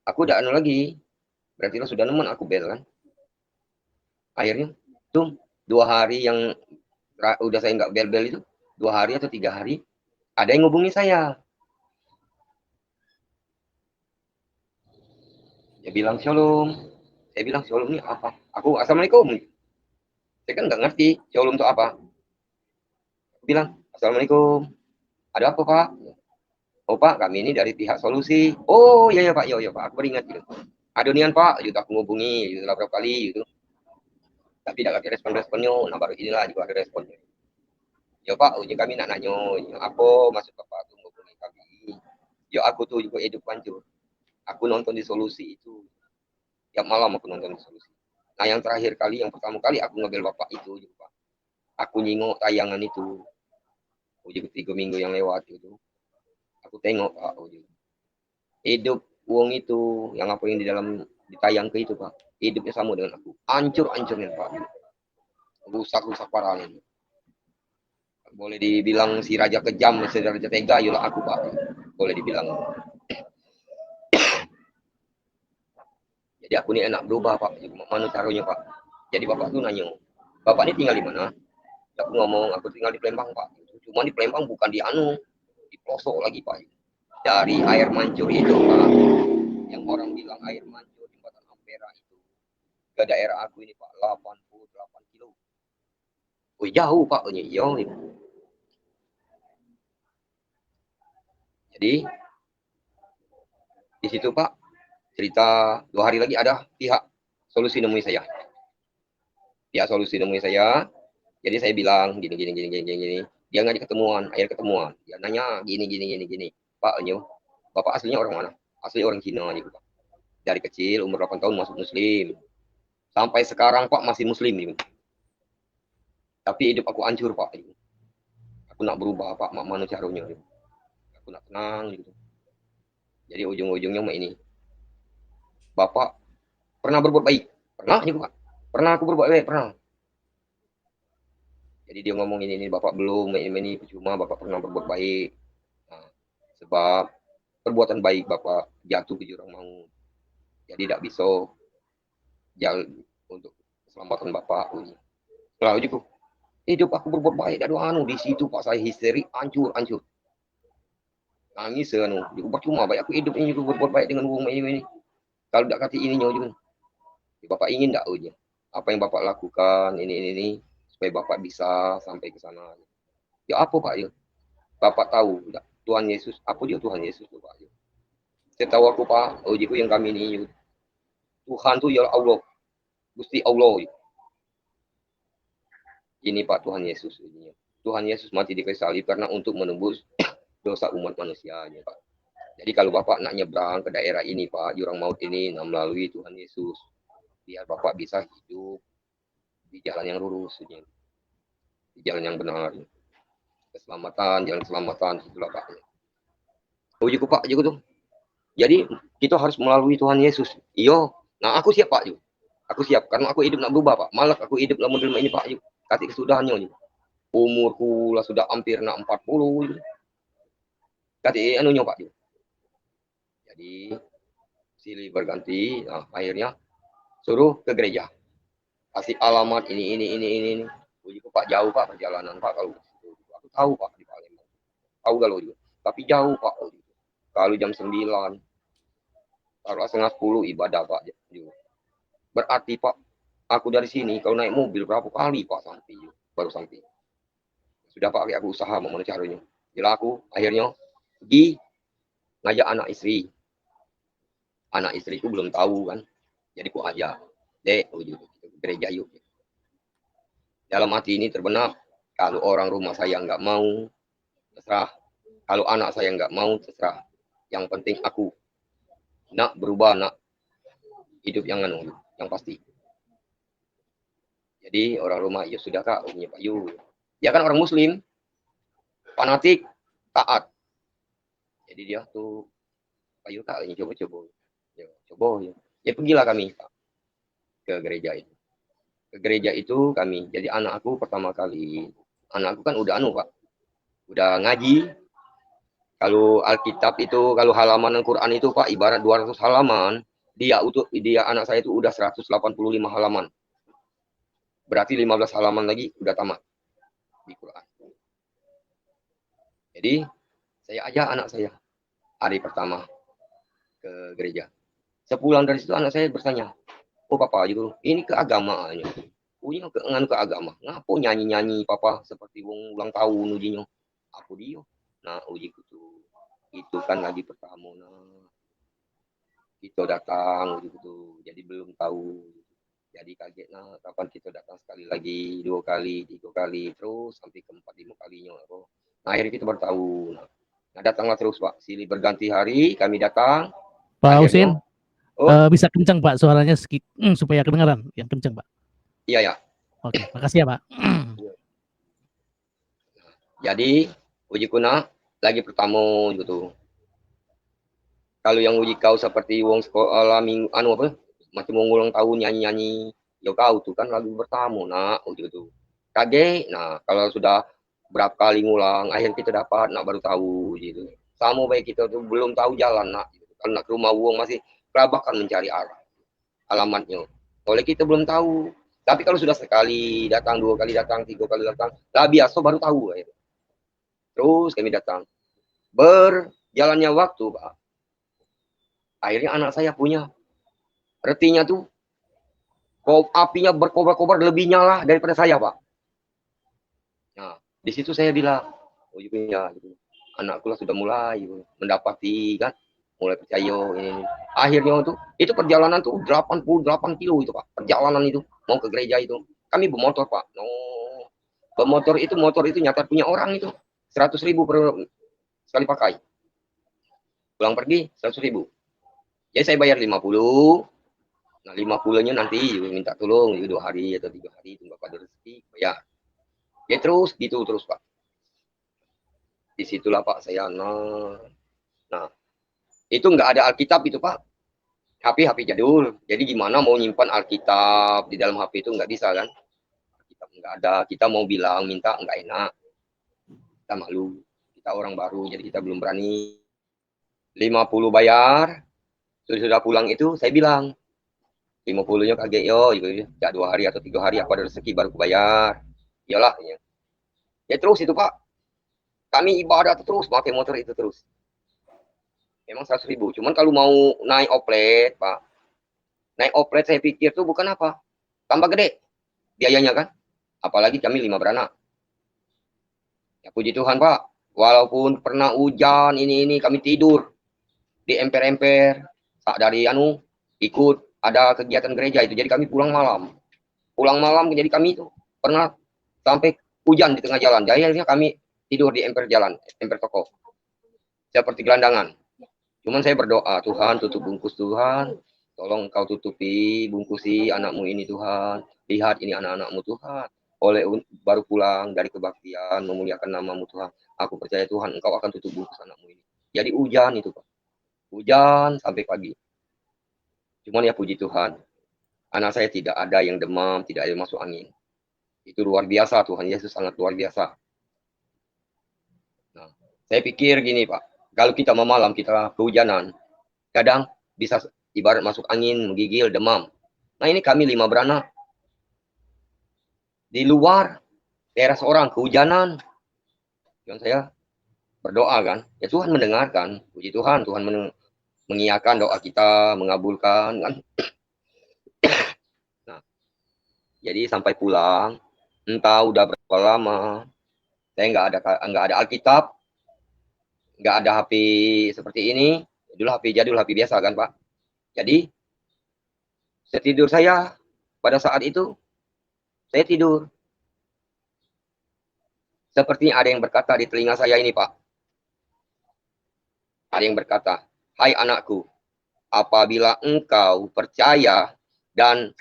aku udah anu lagi, berarti lo sudah nemen aku bel kan. Akhirnya, tuh 2 hari yang udah saya nggak bel-bel itu, 2 hari atau 3 hari, ada yang ngubungi saya. Dia bilang shalom. Saya bilang shalom ini apa? Aku assalamualaikum. Saya kan nggak ngerti shalom itu apa. Aku bilang assalamualaikum. Ada apa Pak? Oh Pak, kami ini dari pihak solusi. Oh iya ya Pak, iya ya Pak. Aku beringat gitu. Ada nian Pak, gitu aku ngubungi, gitu berapa kali gitu. Tapi tidak ada respon-responnya. Nah baru inilah juga ada responnya. Ya Pak, uji kami nak nanya, apa maksud Bapak tuh ngubungi kami? Ya aku tuh juga hidup hancur. Aku nonton di solusi itu. Tiap malam aku nonton di solusi. Nah yang terakhir kali, yang pertama kali aku ngebel Bapak itu, gitu, Pak. Aku nyingok tayangan itu. Uji 3 minggu yang lewat itu. Aku tengok Pak, uji. Hidup uang itu, yang apa yang di dalam ditayang ke itu Pak. Hidupnya sama dengan aku. Hancur-hancurnya Pak. Rusak-rusak parah ini. Boleh dibilang si raja kejam, si raja tega, yolah aku Pak. Boleh dibilang. Jadi aku ini enak berubah Pak. Mana caranya Pak? Jadi Bapak tuh nanya, Bapak ini tinggal di mana? Aku ngomong, aku tinggal di Palembang Pak. Cuma di Palembang bukan di anu, di pelosok lagi Pak. Dari air mancur itu Pak. Yang orang bilang air mancur jembatan Ampera itu. Ke daerah aku ini Pak, 88 kilo. Wih jauh Pak, iya. Jadi di situ Pak, cerita 2 hari lagi ada pihak solusi nemui saya. Pihak solusi nemui saya. Jadi saya bilang gini. Dia ngajak ketemuan, akhir ketemuan. Dia nanya gini. Pak, Bapak aslinya orang mana? Asli orang Cina gitu Pak. Dari kecil umur 8 tahun masuk Muslim. Sampai sekarang Pak masih Muslim gitu. Tapi hidup aku hancur Pak. Gitu. Aku nak berubah Pak, mana caranya gitu. Aku nak tenang gitu. Jadi ujung-ujungnya mah ini. Bapak pernah berbuat baik? Pernah gitu Pak. Pernah aku berbuat baik, pernah. Jadi dia ngomong ini Bapak belum, ini cuma Bapak pernah berbuat baik. Nah, sebab perbuatan baik Bapak jatuh ke jurang maut. Jadi tidak bisa jalan untuk keselamatan Bapak. Lalu juga hidup aku berbuat baik, aduh anu di situ Pak saya histeri hancur. Nangis anu, percuma baik aku hidup ini juga berbuat baik dengan uang ini. Kalau tidak kata ininya juga. Bapak ingin tidak uji? Apa yang Bapak lakukan ini supaya Bapak bisa sampai ke sana. Ya apa Pak ya? Bapak tahu enggak? Tuhan Yesus, apa dia Tuhan Yesus Pak? Saya tahu aku Pak, ujiku yang kami ini Tuhan tuh ya Allah, Gusti Allah. Ini Pak Tuhan Yesus ini. Tuhan Yesus mati di kayu salib karena untuk menembus dosa umat manusianya Pak. Jadi kalau Bapak nak nyebrang ke daerah ini Pak, jurang maut ini melalui Tuhan Yesus, biar Bapak bisa hidup di jalan yang lurus, di jalan yang benar. Jalan keselamatan, itulah Pak. Oh juga Pak, juga tuh. Jadi kita harus melalui Tuhan Yesus. Iyo, nah aku siap Pak. Aku siap karena aku hidup nak berubah Pak. Malah aku hidup dalam model ini Pak. Kasih kesudahannya. Umurku lah sudah hampir nak 40. Kasih anunya Pak. Jadi silih berganti. Nah, akhirnya suruh ke gereja. Kasih alamat ini. Juga Pak jauh Pak perjalanan Pak kalau aku tahu Pak di Palembang. Tahu kalau juga. Tapi jauh Pak. Kalau jam 9 taruh setengah 10 ibadah Pak. Berarti Pak, aku dari sini kalau naik mobil berapa kali Pak sampai baru sampai. Sudah Pak aku usaha mau caranya. Jadi aku akhirnya pergi ngajak anak istri. Anak istriku belum tahu kan. Jadi ku ajak. Dek, gereja yuk. Dalam hati ini terbenak, kalau orang rumah saya nggak mau, terserah. Kalau anak saya nggak mau, terserah. Yang penting aku nak berubah, nak hidup yang pasti. Jadi orang rumah, ya sudah Kak, Pak Yu. Dia kan orang Muslim, fanatik, taat. Jadi dia tuh, Pak Yu Kak, ini coba. Ya, coba ya. Ya pergilah kami. Pak. ke gereja itu. Ke gereja itu kami, jadi anak aku pertama kali, anakku kan udah Pak, udah ngaji. Kalau Alkitab itu, kalau halaman Al-Quran itu Pak, ibarat 200 halaman, dia anak saya itu udah 185 halaman. Berarti 15 halaman lagi udah tamat di Quran. Jadi saya ajak anak saya hari pertama ke gereja. Sepulang dari situ anak saya bertanya, oh papa gitu, ini keagamaannya. Punya ke agama. Ngapo nyanyi-nyanyi papa seperti wong ulang tahun ujinya. Aku dia. Nah uji itu kan lagi pertama. Nah kita datang gitu. Jadi belum tahu. Jadi kaget nah kapan kita datang sekali lagi, 2 kali, 3 kali, terus sampai ke 4, 5 kalinya. Nah, akhirnya kita baru tahu. Nah datanglah terus Pak, silih berganti hari kami datang. Pak Husin, bisa kencang Pak suaranya supaya kedengaran yang kencang Pak. Iya ya. Oke, makasih ya Pak. Jadi uji kuna lagi pertama gitu. Kalau yang uji kau seperti wong sekolah minggu apa macam wong ulang tahun nyanyi-nyanyi, ya kau tuh kan lagu pertama nak uji itu. Kaget, nah kalau sudah berapa kali ngulang, akhirnya kita dapat, nak baru tahu gitu. Sama baik kita tuh belum tahu jalan nak, gitu. Kalau nak ke rumah wong masih kelabakan mencari arah, alamatnya. Oleh kita belum tahu. Tapi kalau sudah sekali datang, 2 kali datang, 3 kali datang, lah biasa baru tahu. Akhirnya. Terus kami datang. Berjalannya waktu, Pak. Akhirnya anak saya punya. Retinya tuh, apinya berkobar-kobar lebih nyala daripada saya, Pak. Nah, di situ saya bilang, oh iya, gitu. Anakku lah sudah mulai gitu, mendapati kan, mulai percaya ini. Akhirnya itu perjalanan tuh 88 kilo itu, Pak. Perjalanan itu, mau ke gereja itu. Kami bermotor, Pak. Oh, bermotor itu, nyata punya orang itu. 100.000 per sekali pakai. Pulang pergi 100.000. Jadi saya bayar 50. Nah 50-nya nanti minta tolong 2 hari atau 3 hari tunggu pada rezeki bayar. Ya terus gitu terus Pak. Disitulah Pak saya nah itu nggak ada Alkitab itu Pak. HP jadul. Jadi gimana mau nyimpan Alkitab di dalam HP itu nggak bisa kan? Alkitab nggak ada. Kita mau bilang minta nggak enak. Kita malu. Kita orang baru jadi kita belum berani. 50 bayar. Sudah pulang itu saya bilang 50-nya kaget yo, gitu, ya 2 hari atau 3 hari aku ada rezeki baru bayar. Iyalah ya. Ya terus itu Pak. Kami ibadah terus pakai motor itu terus. Memang 100.000. Cuman kalau mau naik oplet, Pak. Naik oplet saya pikir tuh bukan apa. Tambah gede biayanya kan. Apalagi kami 5 beranak. Ya puji Tuhan Pak. Walaupun pernah hujan ini kami tidur di emper-emper. Dari ikut ada kegiatan gereja itu. Jadi kami pulang malam. Jadi kami itu pernah sampai hujan di tengah jalan. Jadi akhirnya kami tidur di emper jalan, emper toko. Seperti gelandangan. Cuman saya berdoa, Tuhan tutup bungkus Tuhan. Tolong Engkau tutupi, bungkusi anakmu ini Tuhan. Lihat ini anak-anakmu Tuhan. Oleh baru pulang dari kebaktian, memuliakan namamu Tuhan. Aku percaya Tuhan, Engkau akan tutup bungkus anakmu ini. Jadi hujan itu Pak. Hujan sampai pagi. Cuman ya puji Tuhan. Anak saya tidak ada yang demam, tidak ada yang masuk angin. Itu luar biasa, Tuhan Yesus sangat luar biasa. Nah, saya pikir gini Pak. Kalau kita malam kita kehujanan, kadang bisa ibarat masuk angin, menggigil, demam. Nah ini kami 5 beranak. Di luar, teras orang kehujanan. Dan saya berdoa kan, ya Tuhan mendengarkan. Puji Tuhan, Tuhan mengiyakan doa kita, mengabulkan kan. Nah, jadi sampai pulang, entah udah berapa lama, saya nggak ada Alkitab, nggak ada HP seperti ini. Dulu HP jadul, HP biasa kan Pak. Jadi setidur saya pada saat itu saya tidur. Sepertinya ada yang berkata di telinga saya ini Pak. Ada yang berkata, hai anakku, apabila engkau percaya dan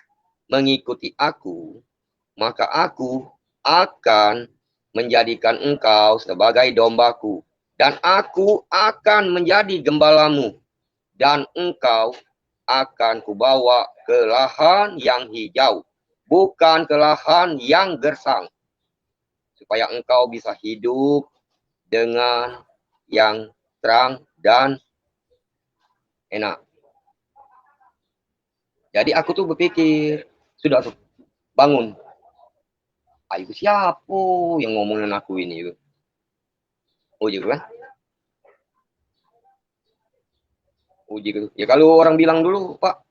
mengikuti aku, maka aku akan menjadikan engkau sebagai dombaku. Dan aku akan menjadi gembalamu. Dan engkau akan kubawa ke lahan yang hijau, bukan ke lahan yang gersang, supaya engkau bisa hidup dengan yang terang dan enak. Jadi aku tuh berpikir, sudah tuh, bangun. Ayo siapa yang ngomongin aku ini? Oh gitu kan? Uji gitu. Ya kalau orang bilang dulu, Pak,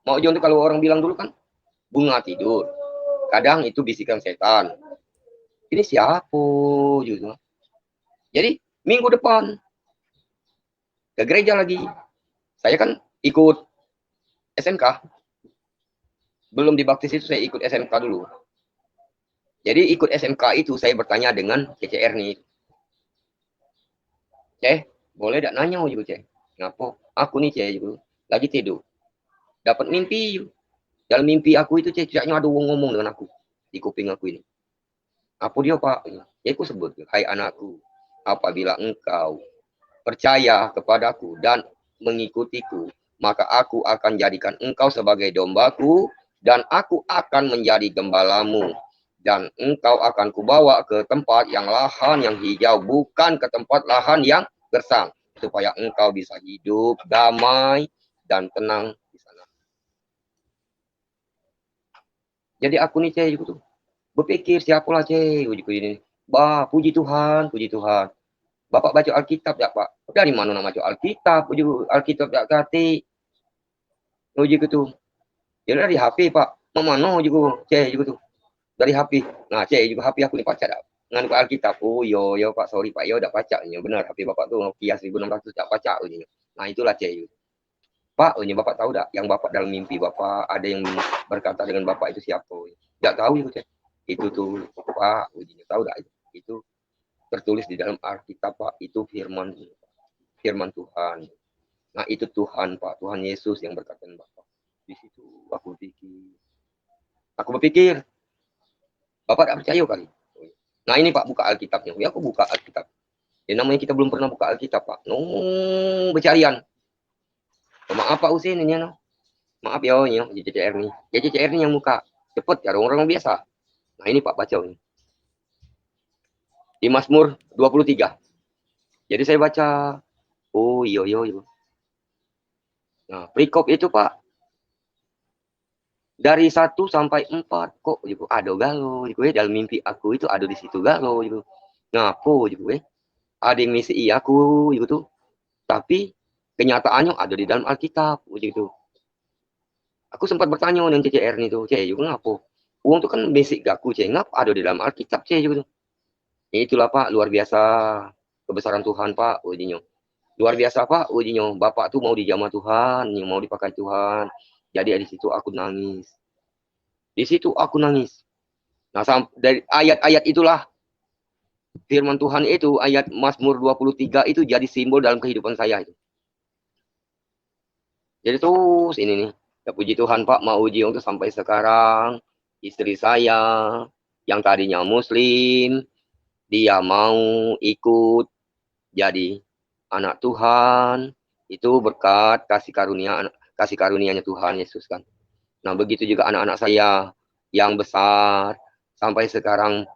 mau John tuh kalau orang bilang dulu kan, bunga tidur. Kadang itu bisikan setan. Ini siapa gitu. Jadi minggu depan ke gereja lagi. Saya kan ikut SMK. Belum dibaptis itu saya ikut SMK dulu. Jadi ikut SMK itu saya bertanya dengan CCR nih. Boleh tidak nanya juga Ceh? Ngapa? Aku nih Ceh juga lagi tidur. Dapat mimpi. Dalam mimpi aku itu Ceh, tidaknya ada ngomong dengan aku di kuping aku ini. Apa dia Pak? Ya aku sebut, hai anakku, apabila engkau percaya kepadaku dan mengikutiku, maka aku akan jadikan engkau sebagai dombaku dan aku akan menjadi gembalamu. Dan engkau akan kubawa ke tempat yang lahan yang hijau, bukan ke tempat lahan yang gersang, supaya engkau bisa hidup damai dan tenang di sana. Jadi aku nih Ceh gitu berpikir siapalah Ceh ujiku ini. Bah, puji Tuhan, puji Tuhan. Bapak baca Alkitab ya Pak? Dari mana nak baca Alkitab? Uji Alkitab tak kati. Uji gitu. Ya dari HP Pak. Mana uji Ceh gitu. Dari HP. Nah Ceh juga HP aku ni baca dah. Dengan Alkitab. Oh yo Pak, sorry Pak, yo dah baca ni. Benar HP Bapak tu Nokia 1600 tak baca uji. Nah itulah Ceh. Pak, uji Bapak tahu tak yang Bapak dalam mimpi Bapak ada yang berkata dengan Bapak itu siapa? Tak tahu itu Ceh. Itu tuh Pak, uji tahu tak itu tertulis di dalam Alkitab Pak, itu firman Tuhan. Nah itu Tuhan Pak, Tuhan Yesus yang berkata dengan Bapak. Di situ aku berpikir, Bapak tak percaya kali. Nah ini Pak buka Alkitabnya, ya aku buka Alkitab. Ya namanya kita belum pernah buka Alkitab Pak. Bercarian. Maaf Pak Usin ini no. Maaf ya JCCR nih. JCCR nih yang buka. Cepet ya orang-orang biasa. Nah ini Pak baca ini. Di Mazmur 23. Jadi saya baca, oh iya. Nah, perikop itu Pak, dari 1 sampai 4 kok gitu, ada galau gitu dalam mimpi aku itu ada di situ galau gitu. Ngapo gitu ada yang misi aku gitu, tapi kenyataannya ada di dalam Alkitab gitu. Aku sempat bertanya dengan CCR nih tuh, Cek juga ngapo? Uang itu kan basic gaku, Cek, ngap ada di dalam Alkitab, Cek gitu. Ya itulah Pak, luar biasa kebesaran Tuhan Pak, ujinya. Luar biasa Pak, ujinya. Bapak tuh mau dijamah Tuhan, yang mau dipakai Tuhan. Jadi di situ aku nangis. Di situ aku nangis. Nah, dari ayat-ayat itulah firman Tuhan itu, ayat Mazmur 23 itu jadi simbol dalam kehidupan saya itu. Jadi terus ini nih, ya puji Tuhan Pak, mau uji untuk sampai sekarang istri saya yang tadinya muslim, dia mau ikut jadi anak Tuhan, itu berkat kasih karunia-Nya Tuhan Yesus kan. Nah, begitu juga anak-anak saya yang besar sampai sekarang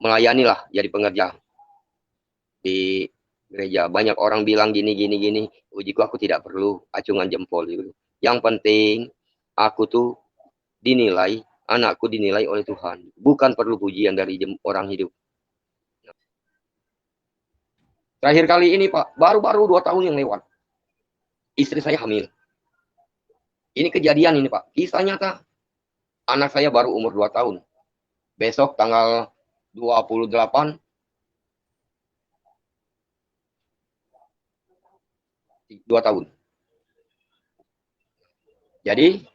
melayanilah jadi pengerja di gereja. Banyak orang bilang gini. Ujiku aku tidak perlu acungan jempol gitu. Yang penting aku tuh dinilai, anakku dinilai oleh Tuhan. Bukan perlu pujian dari orang hidup. Terakhir kali ini Pak, baru-baru 2 tahun yang lewat. Istri saya hamil. Ini kejadian ini Pak. Kisah nyata. Anak saya baru umur 2 tahun. Besok tanggal 28 2 tahun. Jadi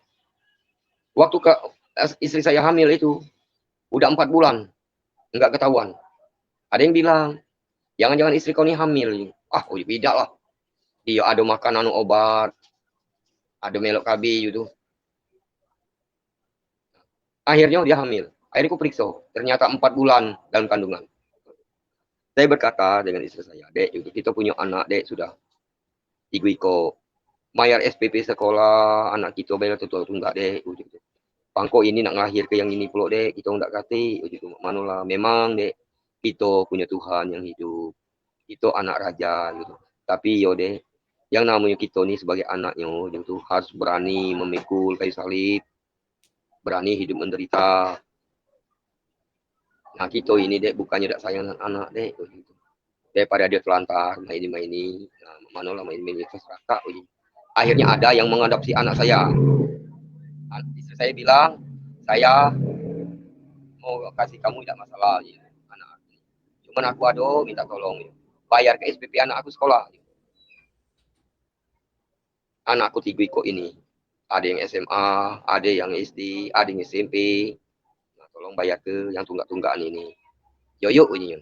waktu istri saya hamil itu udah 4 bulan enggak ketahuan. Ada yang bilang, jangan-jangan istri kau ini hamil. Oh tidak lah. Dia ada makan obat, ada melok KB gitu. Akhirnya dia hamil. Akhirnya aku periksa, ternyata 4 bulan dalam kandungan. Saya berkata dengan istri saya, Dek, kita punya anak, Dek, sudah. Iko bayar SPP sekolah anak kita bayar tu enggak deh gitu. Pangko ini nak ngelahir ke yang ini pula deh, kita enggak kate gitu. Manolah memang deh kita punya Tuhan yang hidup. Kita anak raja gitu. Tapi yo deh yang namanya kita nih sebagai anaknya gitu harus berani memikul kayu salib, berani hidup menderita. Nah kita ini deh bukannya tak sayang anak deh gitu. Daripada dia telantar main-main, nah, manolah main-main serakak gitu. Akhirnya ada yang mengadopsi anak saya. Istri saya bilang, saya mau kasih kamu tidak masalah ya, anak. Cuman aku minta tolong ya. Bayar ke SPP anak aku sekolah. Anakku 3 kok ini. Ada yang SMA, ada yang SD, ada yang SMP. Nah, tolong bayar ke yang tunggak-tunggakan ini. Yoyok ini.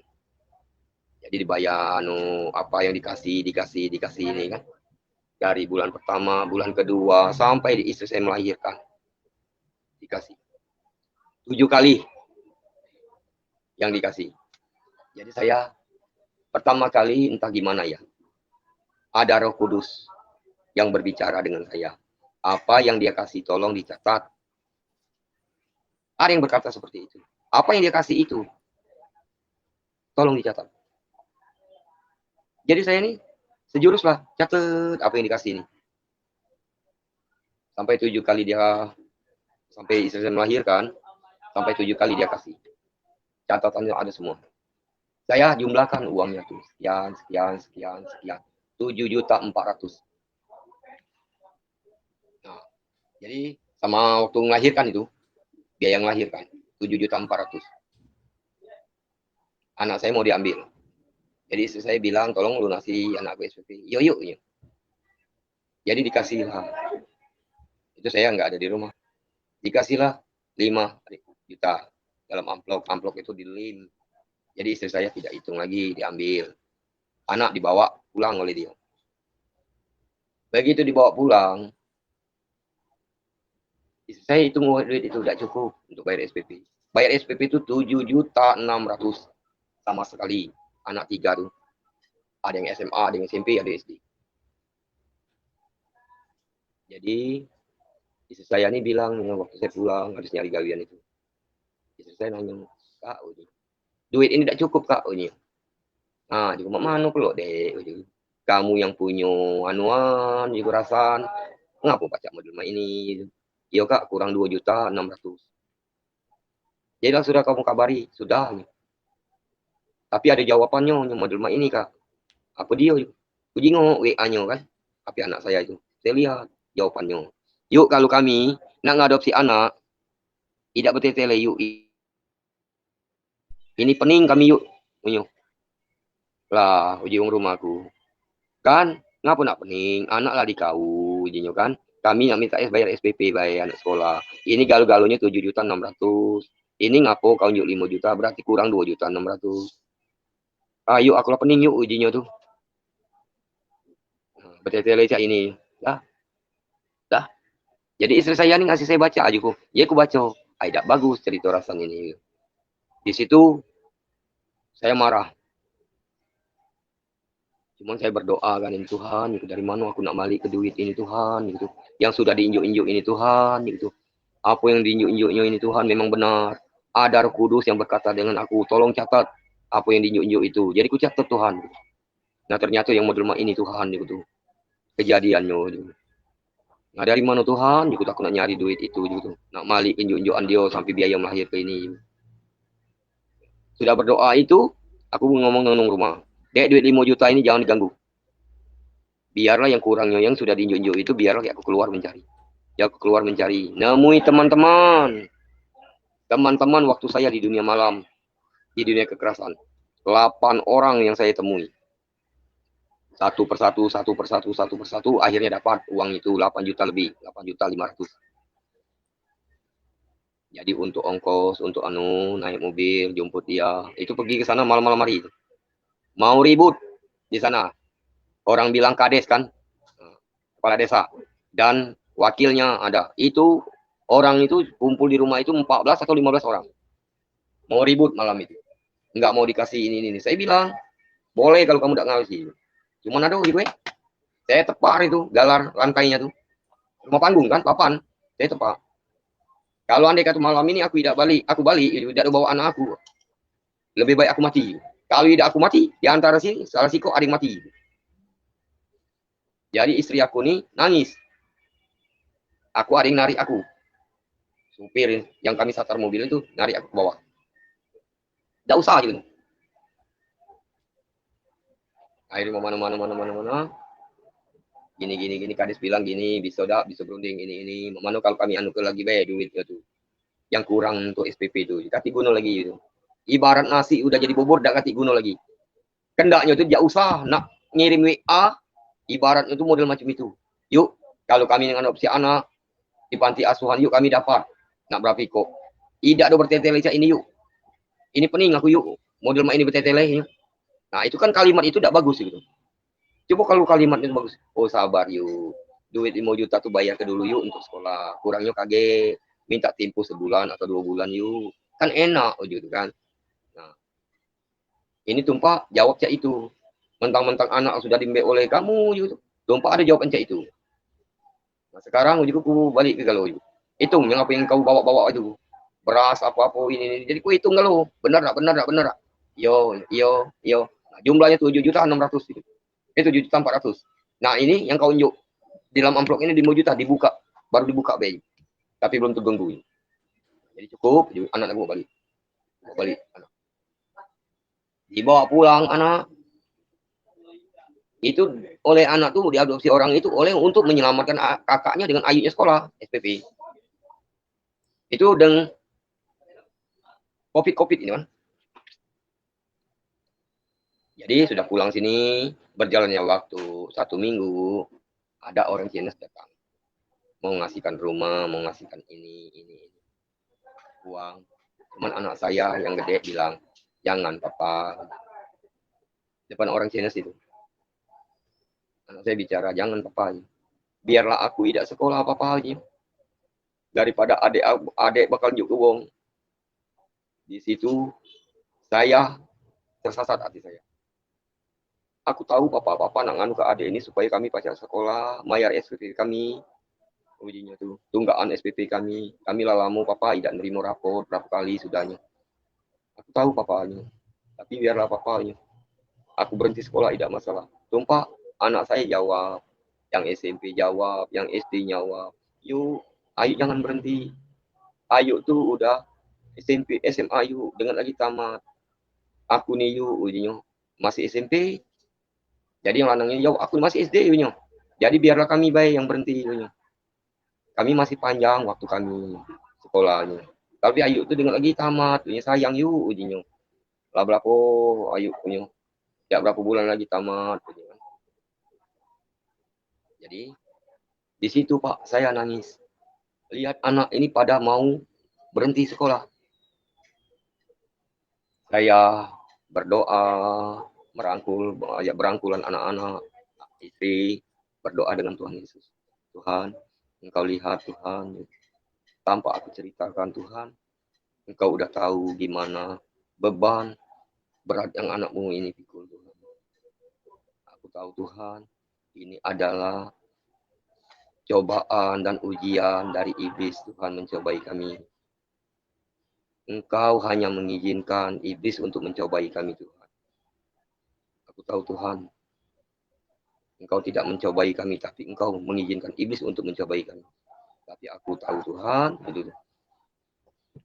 Jadi dibayar apa yang dikasih ini kan. Dari bulan pertama, bulan kedua, sampai di istri saya melahirkan. Dikasih. 7 kali yang dikasih. Jadi saya pertama kali entah gimana ya. Ada Roh Kudus yang berbicara dengan saya. Apa yang dia kasih tolong dicatat. Ada yang berkata seperti itu. Apa yang dia kasih itu tolong dicatat. Jadi saya ini sejurus lah catat apa yang dikasih ini. Sampai 7 kali dia sampai istri saya melahirkan, sampai 7 kali dia kasih. Catatannya ada semua. Saya jumlahkan uangnya tuh. Sekian. 7.400.000. Nah, jadi sama waktu melahirkan itu, biaya melahirkan 7.400.000. Anak saya mau diambil. Jadi istri saya bilang, tolong lunasi anakku SPP. Yuk. Jadi dikasihlah. Itu saya nggak ada di rumah. Dikasihlah 5 juta dalam amplop. Amplop itu dilin. Jadi istri saya tidak hitung lagi, diambil. Anak dibawa pulang oleh dia. Begitu dibawa pulang, istri saya hitung duit itu tidak cukup untuk bayar SPP. Bayar SPP itu 7.600.000 sama sekali. Anak 3 tuh. Ada yang SMA, ada yang SMP, ada SD. Jadi istri saya ini bilang waktu saya pulang harus nyari galian itu. Istri saya nanya, Kak, duit ini tidak cukup Kak, nah, cuma mana pula deh, kamu yang punya anuan, juga rasan, ngapa pacak model ini? Iya Kak, kurang 2.600.000. Jadi lah sudah kamu kabari, sudah. Tapi ada jawabannya, model ini Kak. Apa dia? Aku jengok WA-nya kan, tapi anak saya itu. Saya lihat jawabannya. Yuk kalau kami nak ngadopsi anak, tidak bertetele yuk. Ini pening kami yuk. Lah, ujung rumahku. Kan, ngapa nak pening? Anak lah dikau, ujinya kan. Kami nak minta bayar SPP, bayar anak sekolah. Ini galu-galunya 7.600.000. Ini ngapo kau unjuk 5 juta, berarti kurang 2.600.000. Ayo, aku lah pening yuk ujinya tuh. Bertetele cak ini. Dah. Jadi istri saya nih ngasih saya baca aja kok. Ya aku baca. Tidak bagus cerita rasan ini. Di situ saya marah. Cuman saya berdoa kan ini Tuhan, gitu. Dari mana aku nak balik ke duit ini Tuhan, gitu. Yang sudah diinjuk-injuk ini Tuhan, gitu. Apa yang diinjuk-injuknya ini Tuhan memang benar. Ada Roh Kudus yang berkata dengan aku, tolong catat apa yang diinjuk-injuk itu. Jadi aku catat Tuhan. Gitu. Nah ternyata yang model ini Tuhan, gitu. Kejadiannya, gitu. Nah dari mana Tuhan, gitu. Aku nak nyari duit itu, gitu. Nak balik injuk-injukan dia sampai biaya melahir ke ini. Gitu. Sudah berdoa itu, aku ngomong dengan rumah. Dek, duit 5 juta ini jangan diganggu. Biarlah yang kurangnya yang sudah diinjuk-injuk itu biarlah aku keluar mencari. Ya aku keluar mencari. Nemui teman-teman. Teman-teman waktu saya di dunia malam. Di dunia kekerasan. 8 orang yang saya temui. Satu persatu. Akhirnya dapat uang itu 8 juta lebih. 8.500.000. Jadi untuk ongkos, untuk naik mobil, jemput dia. Itu pergi ke sana malam-malam hari. Mau ribut di sana. Orang bilang kades kan, kepala desa. Dan wakilnya ada. Itu orang itu kumpul di rumah itu 14 atau 15 orang. Mau ribut malam itu. Enggak mau dikasih ini. Saya bilang, boleh kalau kamu tidak ngasih. Cuman ada gue. Saya tepar itu galar lantainya tuh. Rumah panggung kan, papan. Saya tepar. Kalau andai kata malam ini aku tidak balik, aku balik, tidak bawa anak aku. Lebih baik aku mati. Kalau tidak aku mati, di antara sini salah siko ada yang mati. Jadi istri aku nih nangis. Aku ada yang narik aku. Supir yang kami satar mobil itu narik aku ke bawah. Tidak usah gitu. Akhirnya mana. Gini, kadis bilang gini, bisa berunding ini. Mana kalau kami anu ke lagi bayar duitnya tuh. Yang kurang untuk SPP itu. Kati guno lagi itu. Ibarat nasi udah jadi bubur, dak kati guno lagi. Kendaknya itu dia usah nak ngirim WA, ibaratnya itu model macam itu. Yuk, kalau kami dengan adopsi anak di panti asuhan, yuk kami dapat. Nak berapa kok? Tidak ada bertetele ini yuk. Ini pening aku yuk. Model ini bertetele. Nah, itu kan kalimat itu tidak bagus gitu. Coba kalau kalimat itu bagus. Oh, sabar yuk. Duit 5 juta tuh bayar ke dulu yuk untuk sekolah. Kurangnya kaget. Minta tempo sebulan atau 2 bulan yuk. Kan enak oh gitu kan. Nah, ini tumpah jawab cak itu. Mentang-mentang anak sudah dimbek oleh kamu gitu. Tumpah ada jawaban cak itu. Nah, sekarang juga aku balik ke galau yuk. Hitung yang apa yang kau bawa-bawa itu. Beras apa-apa ini. Jadi ku hitung galau. Benar tak? Yo. Nah, jumlahnya 7.600.000 gitu. 7.400.000. Nah, ini yang kau unjuk di dalam amplop ini 5 juta dibuka, baru dibuka bayi. Tapi belum terganggu. Jadi cukup, anak aku balik. Anak. Dibawa pulang anak. Itu oleh anak tuh diadopsi orang itu oleh untuk menyelamatkan kakaknya dengan ayunya sekolah SPP. Itu dengan COVID ini kan. Jadi sudah pulang sini, berjalannya waktu 1 minggu, ada orang Cina datang. Mau ngasihkan rumah, mau ngasihkan ini. Uang. Cuman anak saya yang gede bilang, jangan papa. Depan orang Cina itu. Anak saya bicara, jangan papa. Biarlah aku tidak sekolah apa-apa aja. Daripada adik bakal juga uang. Di situ saya tersasat hati saya. Aku tahu papa nak nganu ke adik ini supaya kami pacar sekolah, bayar SPP kami, ujinya tuh, tunggaan SPP kami lalamu papa tidak nerima rapor berapa kali sudahnya. Aku tahu papanya, tapi biarlah papanya. Aku berhenti sekolah tidak masalah. Tumpah anak saya jawab, yang SMP jawab, yang SD jawab, yuk, ayo jangan berhenti. Ayo tuh udah SMP, SMA yuk, dengan lagi tamat. Aku nih yuk, ujinya masih SMP. Jadi yang lanangnya jauh, aku masih SD yuk. Jadi biarlah kami baik yang berhenti yuk. Kami masih panjang waktu kami sekolahnya. Tapi ayu itu dengan lagi tamat, punya sayang yuk ujinya. Lah berapa ayu punya. Ya berapa bulan lagi tamat. Jadi di situ Pak saya nangis. Lihat anak ini pada mau berhenti sekolah. Saya berdoa, berangkulan anak-anak, istri, berdoa dengan Tuhan Yesus. Tuhan, Engkau lihat Tuhan, tanpa aku ceritakan Tuhan, Engkau udah tahu gimana beban berat yang anakmu ini pikul Tuhan. Aku tahu Tuhan, ini adalah cobaan dan ujian dari iblis Tuhan mencobai kami. Engkau hanya mengizinkan iblis untuk mencobai kami Tuhan. Aku tahu Tuhan, Engkau tidak mencobai kami, tapi Engkau mengizinkan iblis untuk mencobai kami. Tapi aku tahu Tuhan,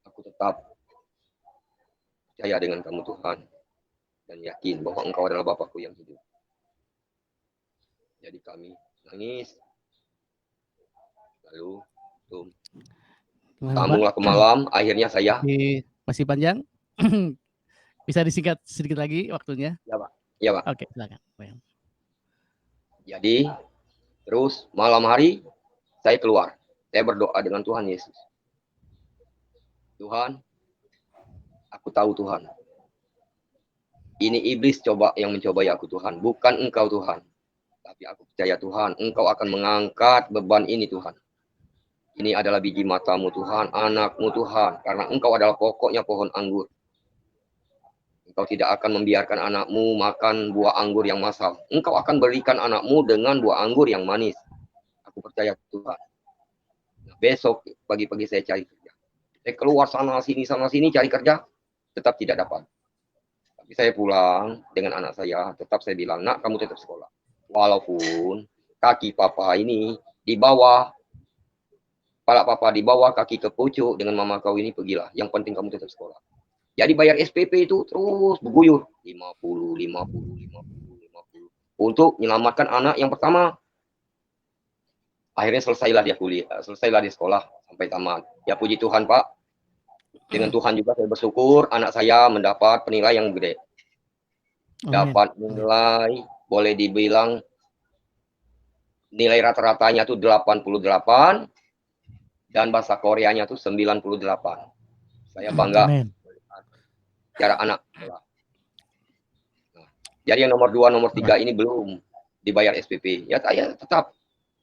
aku tetap percaya dengan kamu Tuhan. Dan yakin bahwa Engkau adalah Bapakku yang hidup. Jadi kami nangis. Lalu, sambunglah ke malam, akhirnya saya. Masih panjang? Bisa disingkat sedikit lagi waktunya? Ya Pak. Ya Pak. Oke, silakan. Jadi, terus malam hari saya keluar. Saya berdoa dengan Tuhan Yesus. Tuhan, aku tahu Tuhan. Ini iblis yang mencobai aku Tuhan. Bukan Engkau Tuhan. Tapi aku percaya Tuhan, Engkau akan mengangkat beban ini Tuhan. Ini adalah biji matamu Tuhan, anakmu Tuhan. Karena Engkau adalah pokoknya pohon anggur. Engkau tidak akan membiarkan anakmu makan buah anggur yang masam. Engkau akan berikan anakmu dengan buah anggur yang manis. Aku percaya Tuhan. Nah, besok pagi-pagi saya cari kerja. Saya keluar sana sini cari kerja, tetap tidak dapat. Tapi saya pulang dengan anak saya, tetap saya bilang, nak kamu tetap sekolah. Walaupun kaki papa ini di bawah, kepala papa di bawah, kaki ke pucuk, dengan mama kau ini pergilah. Yang penting kamu tetap sekolah. Jadi bayar SPP itu terus berguyur 50 untuk menyelamatkan anak yang pertama. Akhirnya selesailah dia kuliah, selesailah dia sekolah sampai tamat. Ya puji Tuhan Pak. Dengan Tuhan juga saya bersyukur anak saya mendapat penilaian yang gede. Dapat nilai, boleh dibilang nilai rata-ratanya tuh 88 dan bahasa Koreanya tuh 98. Saya bangga cara anak. Nah, jadi yang nomor 2, nomor 3 ini belum dibayar SPP. Ya saya tetap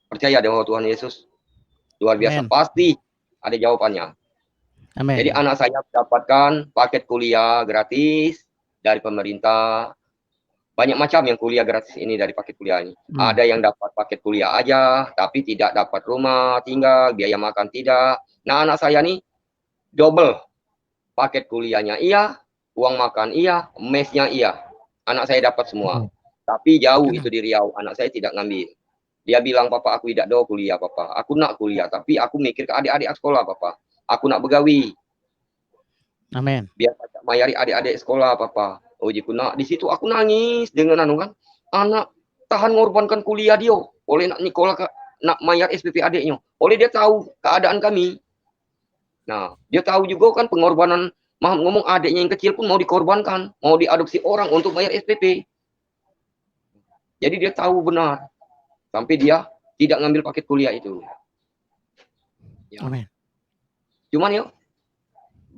percaya dengan Tuhan Yesus. Luar biasa. Pasti ada jawabannya. Amen. Jadi anak saya mendapatkan paket kuliah gratis dari pemerintah. Banyak macam yang kuliah gratis ini dari paket kuliah ini. Ada yang dapat paket kuliah aja, tapi tidak dapat rumah tinggal, biaya makan tidak. Nah anak saya nih double. Paket kuliahnya iya, uang makan iya, mesnya iya. Anak saya dapat semua. Tapi jauh itu di Riau, anak saya tidak ngambil. Dia bilang, papa aku tidak do kuliah papa. Aku nak kuliah, tapi aku mikir ke adik-adik sekolah papa. Aku nak begawi. Amin. Biar mayari adik-adik sekolah papa. Oh jiku nak, di situ aku nangis dengan anu kan. Anak tahan ngorbankan kuliah dia. Oleh nak Nikola nak mayar SPP adiknya. Oleh dia tahu keadaan kami. Nah, dia tahu juga kan pengorbanan, ngomong adiknya yang kecil pun mau dikorbankan, mau diadopsi orang untuk bayar SPP. Jadi dia tahu benar. Sampai dia tidak ngambil paket kuliah itu. Ya. Amin. Cuman ya,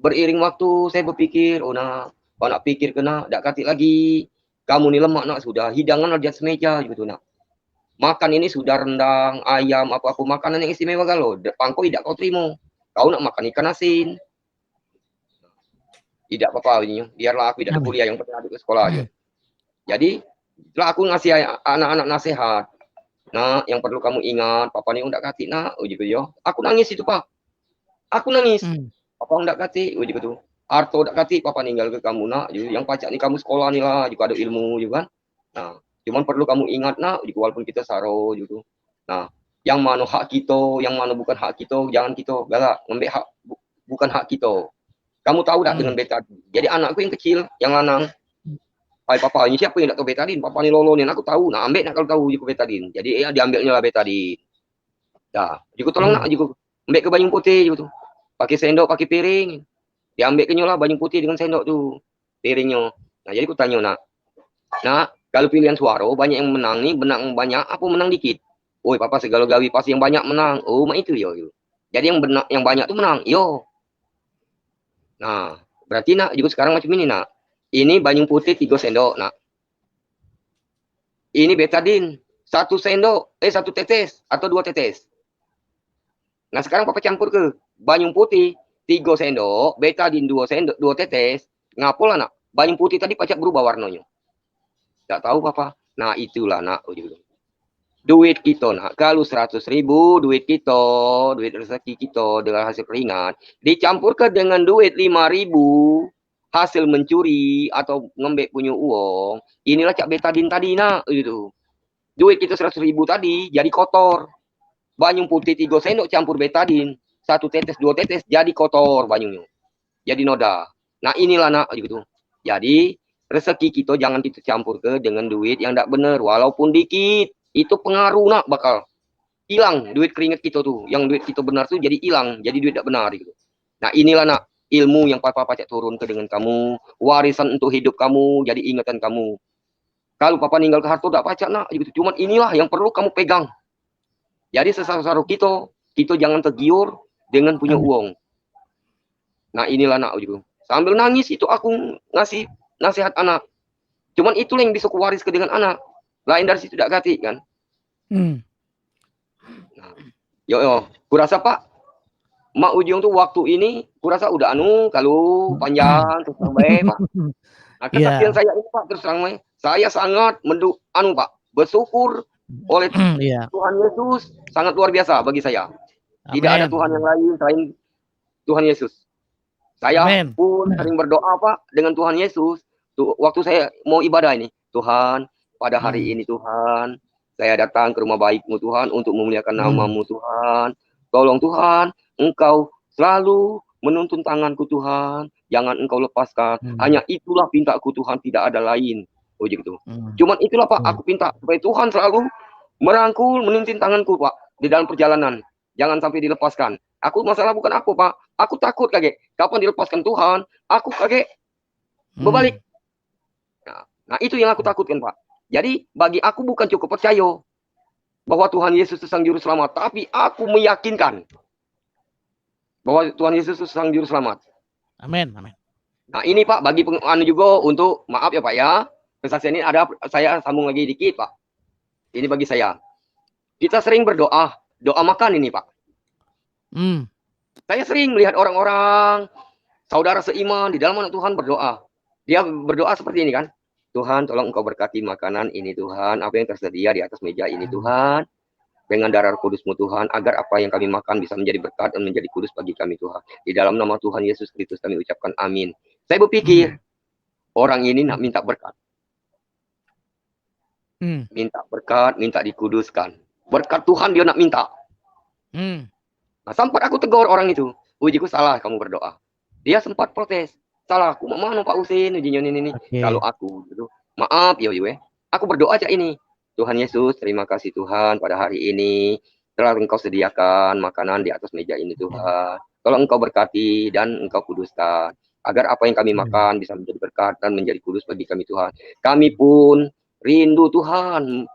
beriring waktu saya berpikir, oh nak pikir kena, dak katik lagi. Kamu nih lemak nak, sudah hidangan di atas meja gitu nak. Makan ini sudah rendang, ayam, apa-apa makanan yang istimewa kalau pangko tidak kau terima. Kau nak makan ikan asin. Tidak apa-apa ini, biarlah aku tidak ada kuliah, yang penting ada ke sekolah aja. Jadi, setelah aku ngasih anak-anak nasihat, nah yang perlu kamu ingat, papa nih undak kati nak, uji gitu. Aku nangis itu pak, aku nangis. Papa undak kati, uji gitu. Arto undak kati, papa ninggal ke kamu nak, yang pacak nih kamu sekolah nih lah, juga ada ilmu juga kan. Nah, cuman perlu kamu ingat nak, walaupun kita saro gitu. Nah, yang mana hak kita, yang mana bukan hak kita, jangan kita galak ngambil hak bukan hak kita. Kamu tahu tak dengan betadin? Jadi anakku yang kecil, yang lanang, hai papa, ini siapa yang tak tahu betadin? Papa ini lolonin, aku tahu. Nah ambil nak kalau tahu juga betadin. Jadi diambilnya lah betadin. Dah, juga tolong nak juga ambil ke banyung putih gitu. Pakai sendok, pakai piring. Diambil ke nyolah banyung putih dengan sendok tuh piringnya. Nah jadi aku tanya nak, kalau pilihan suara banyak yang menang nih, menang banyak, apa menang dikit? Oi papa segala gawi pasti yang banyak menang. Oh mak itu yo. Jadi yang banyak tuh menang. Yo. Nah, berarti nak juga sekarang macam ini nak. Ini banyung putih 3 sendok nak. Ini betadin 1 sendok, 1 tetes atau 2 tetes. Nah sekarang papa campur ke banyung putih 3 sendok, betadin 2 sendok, 2 tetes. Ngapola nak? Banyung putih tadi pacak berubah warnanya. Tak tahu papa. Nah itulah nak. Duit kita nak, kalau 100.000 duit kita, duit rezeki kita dengan hasil keringat, dicampur ke dengan duit 5.000 hasil mencuri atau ngembek punya uang, inilah cak betadin tadi nak gitu. Duit kita 100.000 tadi jadi kotor. Banyung putih 3 sendok campur betadin, 1 tetes 2 tetes jadi kotor banyunya. Jadi noda. Nah inilah nak gitu. Jadi rezeki kita jangan kita campur ke dengan duit yang tidak benar walaupun dikit. Itu pengaruh nak bakal hilang duit keringat kita tuh, yang duit kita benar tuh jadi hilang, jadi duit tidak benar gitu. Nah inilah nak ilmu yang papa pacak turun ke dengan kamu, warisan untuk hidup kamu, jadi ingatan kamu. Kalau papa ninggal ke harta tidak pacak nak gitu. Cuman inilah yang perlu kamu pegang. Jadi sesaru kita jangan tergiur dengan punya uang. Nah inilah nak gitu. Sambil nangis itu aku ngasih nasihat anak. Cuman itulah yang bisa kuwaris ke dengan anak. Lain dari situ tidak ganti kan. Nah, yo, kurasa Pak, mak ujung tuh waktu ini, kurasa udah kalau panjang terus terbaik Pak. Nah, Iya. kesaksian saya ini Pak, terus terang saya sangat Pak, bersyukur oleh Iya. Tuhan Yesus sangat luar biasa bagi saya. Tidak ada Amin. Tuhan yang lain selain Tuhan Yesus. Saya Amin. pun sering berdoa Pak dengan Tuhan Yesus. Waktu saya mau ibadah ini, Tuhan, pada hari ini Tuhan, saya datang ke rumah baik-Mu Tuhan untuk memuliakan nama-Mu Tuhan. Tolong Tuhan, Engkau selalu menuntun tanganku Tuhan. Jangan Engkau lepaskan. Hanya itulah pintaku Tuhan, tidak ada lain. Oh gitu. Cuman itulah Pak, aku pinta supaya Tuhan selalu merangkul, menuntun tanganku Pak di dalam perjalanan. Jangan sampai dilepaskan. Aku masalah bukan aku Pak. Aku takut kaget. Kapan dilepaskan Tuhan, aku kaget berbalik. Nah, itu yang aku takutkan Pak. Jadi bagi aku bukan cukup percaya bahwa Tuhan Yesus itu Sang Juru Selamat, tapi aku meyakinkan bahwa Tuhan Yesus itu Sang Juru Selamat. Amin, amin. Nah, ini Pak bagi juga untuk maaf ya Pak ya. Kesaksian ini ada saya sambung lagi dikit Pak. Ini bagi saya. Kita sering berdoa, doa makan ini Pak. Saya sering melihat orang-orang saudara seiman di dalam nama Tuhan berdoa. Dia berdoa seperti ini kan. Tuhan, tolong Engkau berkati makanan ini Tuhan, apa yang tersedia di atas meja ini Tuhan, dengan darah kudus-Mu Tuhan, agar apa yang kami makan bisa menjadi berkat dan menjadi kudus bagi kami Tuhan. Di dalam nama Tuhan Yesus Kristus kami ucapkan amin. Saya berpikir, orang ini nak minta berkat. Minta berkat, minta dikuduskan. Berkat Tuhan dia nak minta. Nah, sempat aku tegur orang itu. Ujiku salah kamu berdoa. Dia sempat protes. Salah aku, mana Pak Husin ujinya ini. Kalau aku gitu. Maaf ya. Aku berdoa aja ini. Tuhan Yesus, terima kasih Tuhan pada hari ini telah Engkau sediakan makanan di atas meja ini Tuhan. Tolong Engkau berkati dan Engkau kuduskan agar apa yang kami makan bisa menjadi berkat dan menjadi kudus bagi kami Tuhan. Kami pun rindu Tuhan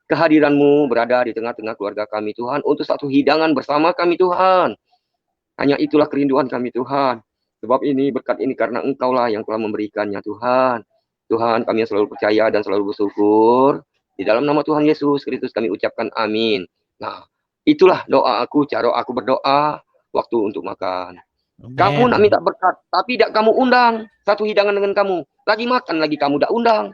kehadiran-Mu berada di tengah-tengah keluarga kami Tuhan untuk satu hidangan bersama kami Tuhan. Hanya itulah kerinduan kami Tuhan. Sebab ini berkat ini karena Engkau-lah yang telah memberikannya Tuhan. Tuhan, kami yang selalu percaya dan selalu bersyukur. Di dalam nama Tuhan Yesus Kristus kami ucapkan amin. Nah, itulah doa aku, cara aku berdoa waktu untuk makan. Kamu nak minta berkat, tapi tidak kamu undang satu hidangan dengan kamu. Lagi makan, lagi kamu tidak undang.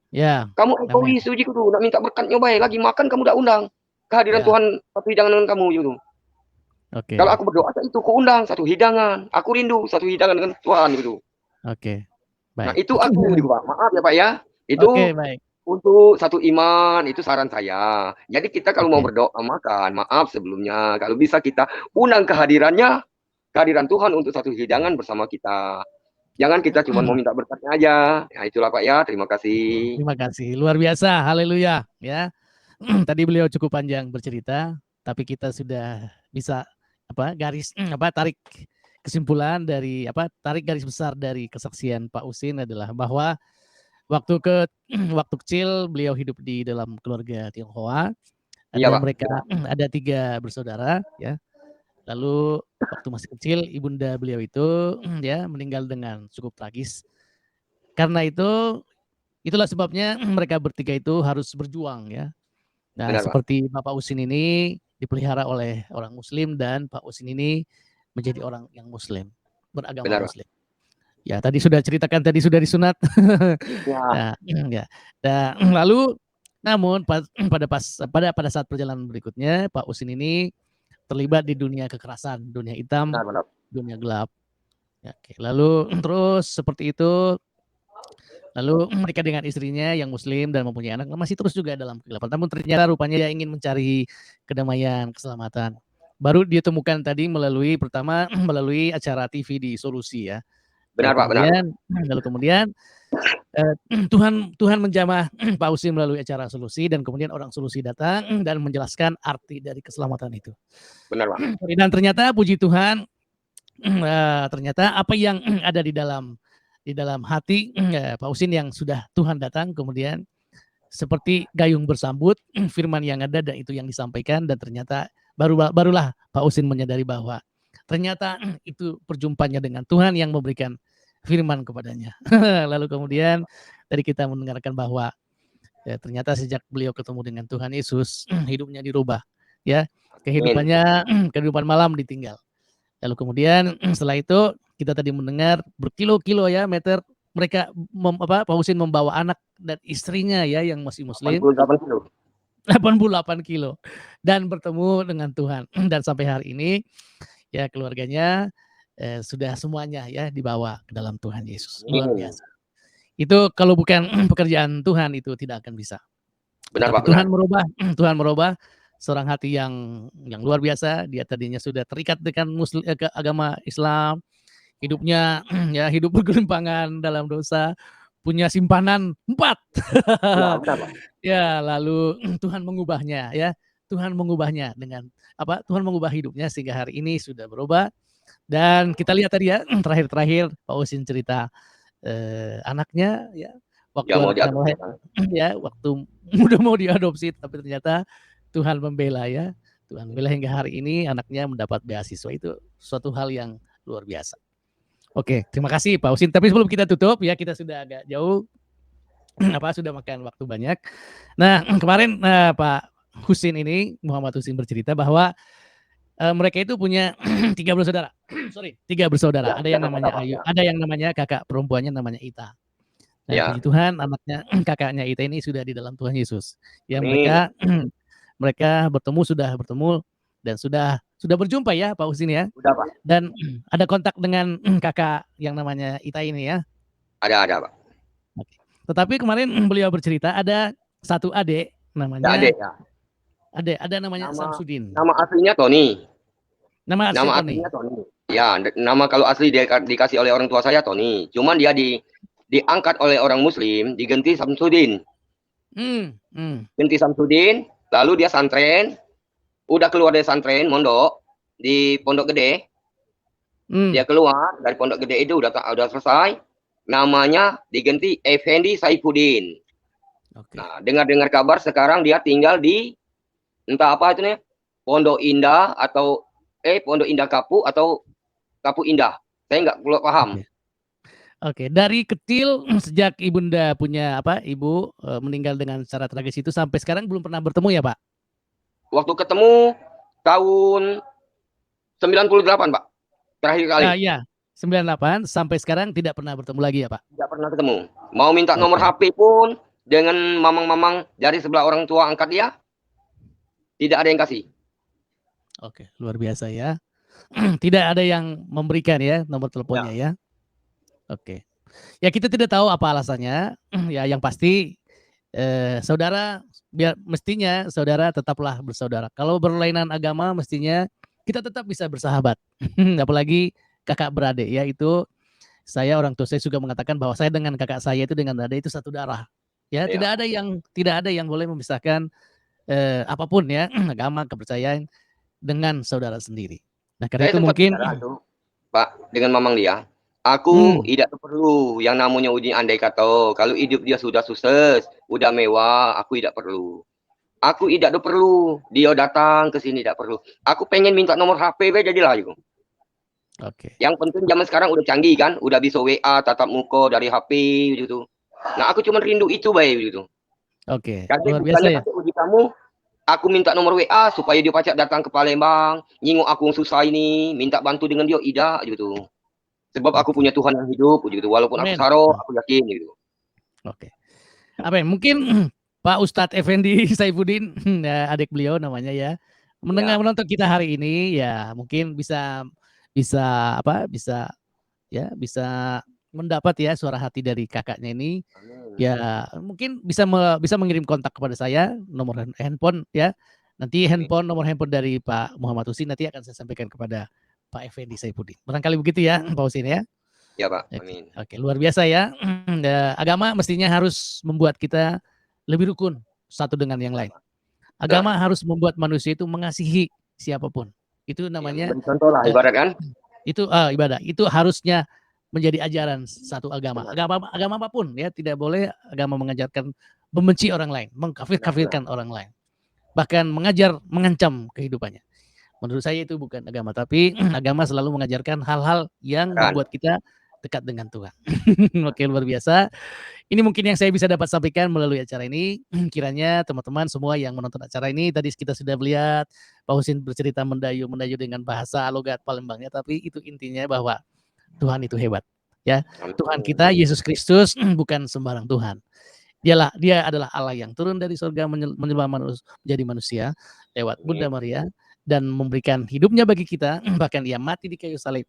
Ya. Kamu egois, uji kudu nak minta berkat nyobai, lagi makan kamu tidak undang. Kehadiran Tuhan satu hidangan dengan kamu gitu. Kalau aku berdoa itu aku undang satu hidangan. Aku rindu satu hidangan dengan Tuhan gitu. Baik. Nah, itu aku gitu, Pak. Maaf ya, Pak ya. Itu baik. Untuk satu iman, itu saran saya. Jadi kita kalau mau berdoa makan, maaf sebelumnya, kalau bisa kita undang kehadiran Tuhan untuk satu hidangan bersama kita. Jangan kita cuma mau minta berkatnya aja. Nah, itulah Pak ya. Terima kasih. Terima kasih. Luar biasa. Haleluya. Ya. Tadi beliau cukup panjang bercerita, tapi kita sudah bisa tarik kesimpulan dari tarik garis besar dari kesaksian Pak Husin adalah bahwa waktu kecil beliau hidup di dalam keluarga Tionghoa. Dan mereka ada 3 bersaudara ya. Lalu waktu masih kecil ibunda beliau itu ya meninggal dengan cukup tragis. Karena itulah sebabnya mereka bertiga itu harus berjuang ya. Nah, seperti Bapak Husin ini dipelihara oleh orang Muslim dan Pak Husin ini menjadi orang yang Muslim, beragama Muslim. Ya, tadi sudah ceritakan tadi sudah disunat. Lalu namun pada saat perjalanan berikutnya Pak Husin ini terlibat di dunia kekerasan, dunia hitam, dunia gelap. Ya, lalu terus seperti itu. Lalu menikah dengan istrinya yang Muslim dan mempunyai anak, masih terus juga dalam kegelapan. Namun ternyata rupanya dia ingin mencari kedamaian, keselamatan. Baru dia temukan tadi melalui acara TV di Solusi ya. Benar Pak, benar. Lalu kemudian Tuhan menjamah Pak Husin melalui acara Solusi dan kemudian orang Solusi datang dan menjelaskan arti dari keselamatan itu. Benar Pak. Dan ternyata puji Tuhan, ternyata apa yang ada di dalam hati Pak Husin yang sudah Tuhan datang kemudian seperti gayung bersambut firman yang ada dan itu yang disampaikan dan ternyata barulah Pak Husin menyadari bahwa ternyata itu perjumpaannya dengan Tuhan yang memberikan firman kepadanya. Lalu kemudian tadi kita mendengarkan bahwa ternyata sejak beliau ketemu dengan Tuhan Yesus hidupnya dirubah ya, kehidupan malam ditinggal. Lalu kemudian setelah itu kita tadi mendengar berkilo-kilo ya meter Pak Husin membawa anak dan istrinya ya yang masih muslim 88 kilo. 88 kilo dan bertemu dengan Tuhan dan sampai hari ini ya keluarganya sudah semuanya ya dibawa ke dalam Tuhan Yesus. Luar biasa. Itu kalau bukan pekerjaan Tuhan itu tidak akan bisa. Benar, Tapi Pak. Tuhan merubah seorang hati yang luar biasa. Dia tadinya sudah terikat dengan ke agama Islam, hidupnya ya hidup bergelimpangan dalam dosa, punya simpanan 4. Ya, benar, Pak. Ya, lalu Tuhan mengubahnya ya. Tuhan mengubahnya dengan Tuhan mengubah hidupnya sehingga hari ini sudah berubah. Dan kita lihat tadi ya terakhir Pak Husin cerita anaknya ya waktu Ya, mau anaknya diadopsi. ya waktu udah mau diadopsi tapi ternyata Tuhan membela ya. Tuhan membela hingga hari ini anaknya mendapat beasiswa. Itu suatu hal yang luar biasa. Oke, terima kasih Pak Husin. Tapi sebelum kita tutup ya, kita sudah agak jauh sudah makan waktu banyak. Nah, kemarin Pak Husin ini Muhammad Husin bercerita bahwa mereka itu punya 3 bersaudara. 3 bersaudara. Ya, ada yang namanya Ayu, ada yang namanya kakak perempuannya namanya Ita. Nah, Ya. puji Tuhan anaknya kakaknya Ita ini sudah di dalam Tuhan Yesus. Ya, Amin. mereka sudah bertemu dan sudah berjumpa ya Pak Husin ya. Udah, Pak. Dan ada kontak dengan kakak yang namanya Ita ini ya. Ada, Pak. Oke. Tetapi kemarin beliau bercerita ada satu adik namanya Ya, adik ya. ada namanya Samsudin. Nama aslinya Tony. Nama Aslinya Tony. Ya, nama kalau asli dia dikasih oleh orang tua saya Tony. Cuman dia diangkat oleh orang Muslim, diganti Samsudin. Ganti Samsudin, lalu dia santren. Udah keluar dari santren, mondok di Pondok Gede. Dia keluar dari Pondok Gede itu udah selesai. Namanya diganti Effendi Saifuddin. Okay. Nah, dengar kabar sekarang dia tinggal di entah apa itu nih, Pondok Indah atau Pondok Indah Kapu atau Kapu Indah. Saya nggak paham. Oke, dari kecil sejak ibunda punya ibu meninggal dengan secara tragis itu sampai sekarang belum pernah bertemu ya Pak? Waktu ketemu tahun 98 Pak, terakhir kali. Iya, 98 sampai sekarang tidak pernah bertemu lagi ya Pak? Tidak pernah ketemu. Mau minta nomor HP pun dengan mamang-mamang dari sebelah orang tua angkat dia, tidak ada yang kasih. Oke, luar biasa ya. Tidak ada yang memberikan ya nomor teleponnya ya. Oke. Ya kita tidak tahu apa alasannya. Ya yang pasti saudara mestinya saudara tetaplah bersaudara. Kalau berlainan agama mestinya kita tetap bisa bersahabat. Apalagi kakak beradik ya itu saya orang tua saya juga mengatakan bahwa saya dengan kakak saya itu dengan adik itu satu darah. Ya, tidak ada yang boleh memisahkan apapun ya agama kepercayaan dengan saudara sendiri. Nah, karena itu mungkin Pak dengan mamang dia, aku tidak perlu yang namanya uji andai kata. Kalau hidup dia sudah sukses, udah mewah, aku tidak perlu. Aku tidak perlu dia datang ke sini, tidak perlu. Aku pengen minta nomor HP jadilah itu. Oke. Yang penting zaman sekarang udah canggih kan, udah bisa WA tatap muka dari HP gitu. Nah, aku cuma rindu itu baik gitu. Oke. Luar biasa ya. Uji kamu, aku minta nomor WA supaya dia pacak datang ke Palembang, nyingok aku yang susah ini, minta bantu dengan dia, tidak gitu. Sebab aku punya Tuhan yang hidup gitu. Walaupun aku saro, aku yakin gitu. Oke. Mungkin Pak Ustadz Effendi Saifuddin, adik beliau namanya ya, menonton kita hari ini ya, mungkin bisa mendapat ya suara hati dari kakaknya ini. Ya, mungkin bisa mengirim kontak kepada saya, nomor handphone ya. Nanti nomor handphone dari Pak Muhammad Husin nanti akan saya sampaikan kepada Pak Effendi Saifuddin. Barangkali begitu ya, Pak Husin ya. Ya, Pak. Amin. Oke, luar biasa ya. Agama mestinya harus membuat kita lebih rukun satu dengan yang lain. Agama harus membuat manusia itu mengasihi siapapun. Itu namanya contoh lah ibarat kan? Itu ibadah. Itu harusnya menjadi ajaran satu agama. Agama apapun ya, tidak boleh agama mengajarkan membenci orang lain, mengkafirkan orang lain. Bahkan mengancam kehidupannya. Menurut saya itu bukan agama, tapi agama selalu mengajarkan hal-hal yang membuat kita dekat dengan Tuhan. Oke, luar biasa. Ini mungkin yang saya bisa dapat sampaikan melalui acara ini. Kiranya teman-teman semua yang menonton acara ini, tadi kita sudah melihat Pak Husin bercerita mendayu dengan bahasa logat Palembangnya, tapi itu intinya bahwa Tuhan itu hebat. Ya, Tuhan kita Yesus Kristus bukan sembarang Tuhan. Dia adalah Allah yang turun dari surga menyembah menjadi manusia lewat Bunda Maria dan memberikan hidupnya bagi kita, bahkan Dia mati di kayu salib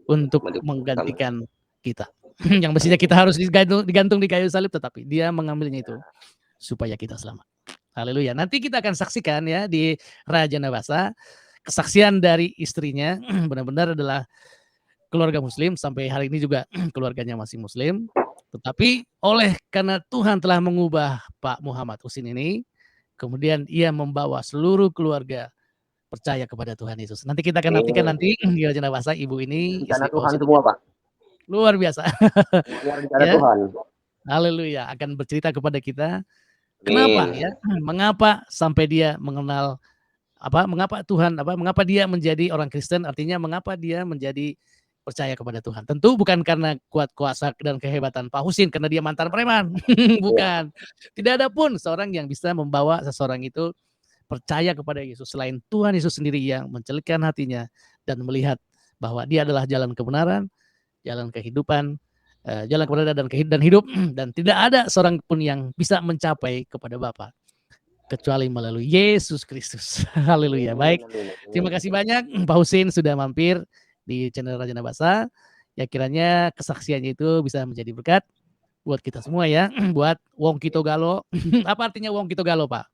untuk menggantikan kita. Yang mestinya kita harus digantung di kayu salib, tetapi Dia mengambilnya itu supaya kita selamat. Haleluya. Nanti kita akan saksikan ya di Raja Nabasa kesaksian dari istrinya benar-benar adalah keluarga muslim, sampai hari ini juga keluarganya masih muslim. Tetapi karena Tuhan telah mengubah Pak Muhammad Husin ini, kemudian ia membawa seluruh keluarga percaya kepada Tuhan Yesus. Nanti kita akan nantikan nanti di Raja Nabasa ibu ini Rencana istri Tuhan Husin semua, Pak. luar biasa. Semuanya rencana Ya. Tuhan. Haleluya, akan bercerita kepada kita kenapa ya, mengapa sampai dia mengenal mengapa mengapa dia menjadi orang Kristen, artinya mengapa dia menjadi percaya kepada Tuhan. Tentu bukan karena kuat kuasa dan kehebatan Pak Husin karena dia mantan preman. Bukan. Tidak ada pun seorang yang bisa membawa seseorang itu percaya kepada Yesus selain Tuhan Yesus sendiri yang mencelikkan hatinya dan melihat bahwa dia adalah jalan kebenaran, jalan kehidupan, jalan kebenaran dan hidup, dan tidak ada seorang pun yang bisa mencapai kepada Bapa kecuali melalui Yesus Kristus. Haleluya. Baik. Terima kasih banyak Pak Husin sudah mampir di channel Raja Nabasa. Ya kiranya kesaksiannya itu bisa menjadi berkat buat kita semua ya. Buat Wong Kito Galo. Apa artinya Wong Kito Galo, Pak?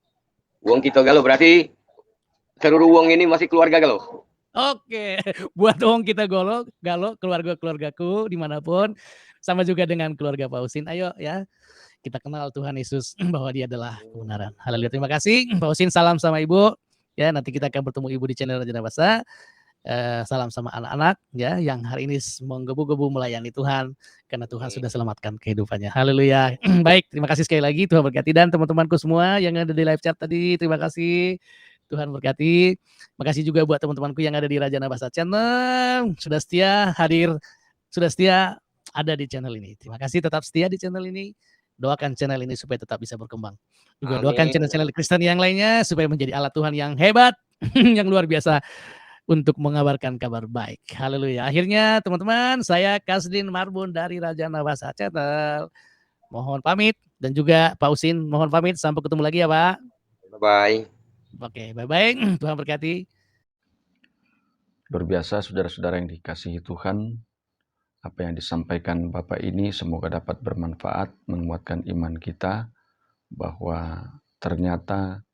Wong Kito Galo berarti seluruh wong ini masih keluarga Galo. Oke, buat Wong kita Galo, keluargaku dimanapun, sama juga dengan keluarga Pak Husin. Ayo ya, kita kenal Tuhan Yesus bahwa Dia adalah kebenaran. Haleluya. Terima kasih Pak Husin, salam sama Ibu. Ya, nanti kita akan bertemu Ibu di channel Raja Nabasa. Salam sama anak-anak ya yang hari ini menggebu-gebu melayani Tuhan karena Tuhan sudah selamatkan kehidupannya. Haleluya. Baik, terima kasih sekali lagi, Tuhan berkati, dan teman-temanku semua yang ada di live chat tadi, terima kasih. Tuhan berkati. Makasih juga buat teman-temanku yang ada di Raja Nabasa Channel, sudah setia hadir, sudah setia ada di channel ini. Terima kasih, tetap setia di channel ini. Doakan channel ini supaya tetap bisa berkembang. Juga doakan channel-channel Kristen yang lainnya supaya menjadi alat Tuhan yang hebat, yang luar biasa untuk mengabarkan kabar baik. Haleluya. Akhirnya teman-teman, saya Kasdin Marbun dari Raja Nabasa Channel. Mohon pamit, dan juga Pak Husin mohon pamit. Sampai ketemu lagi ya Pak. Bye-bye. Oke, bye-bye. Tuhan berkati. Luar biasa saudara-saudara yang dikasihi Tuhan. Apa yang disampaikan Bapak ini semoga dapat bermanfaat, menguatkan iman kita bahwa ternyata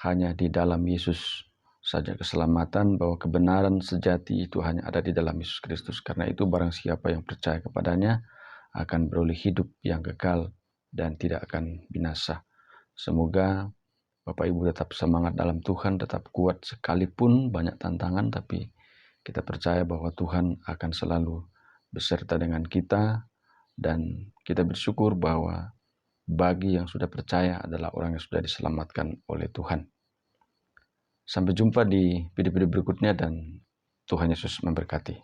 hanya di dalam Yesus saja keselamatan, bahwa kebenaran sejati itu hanya ada di dalam Yesus Kristus. Karena itu barang siapa yang percaya kepadanya akan beroleh hidup yang kekal dan tidak akan binasa. Semoga Bapak Ibu tetap semangat dalam Tuhan, tetap kuat sekalipun banyak tantangan, tapi kita percaya bahwa Tuhan akan selalu beserta dengan kita, dan kita bersyukur bahwa bagi yang sudah percaya adalah orang yang sudah diselamatkan oleh Tuhan. Sampai jumpa di video-video berikutnya dan Tuhan Yesus memberkati.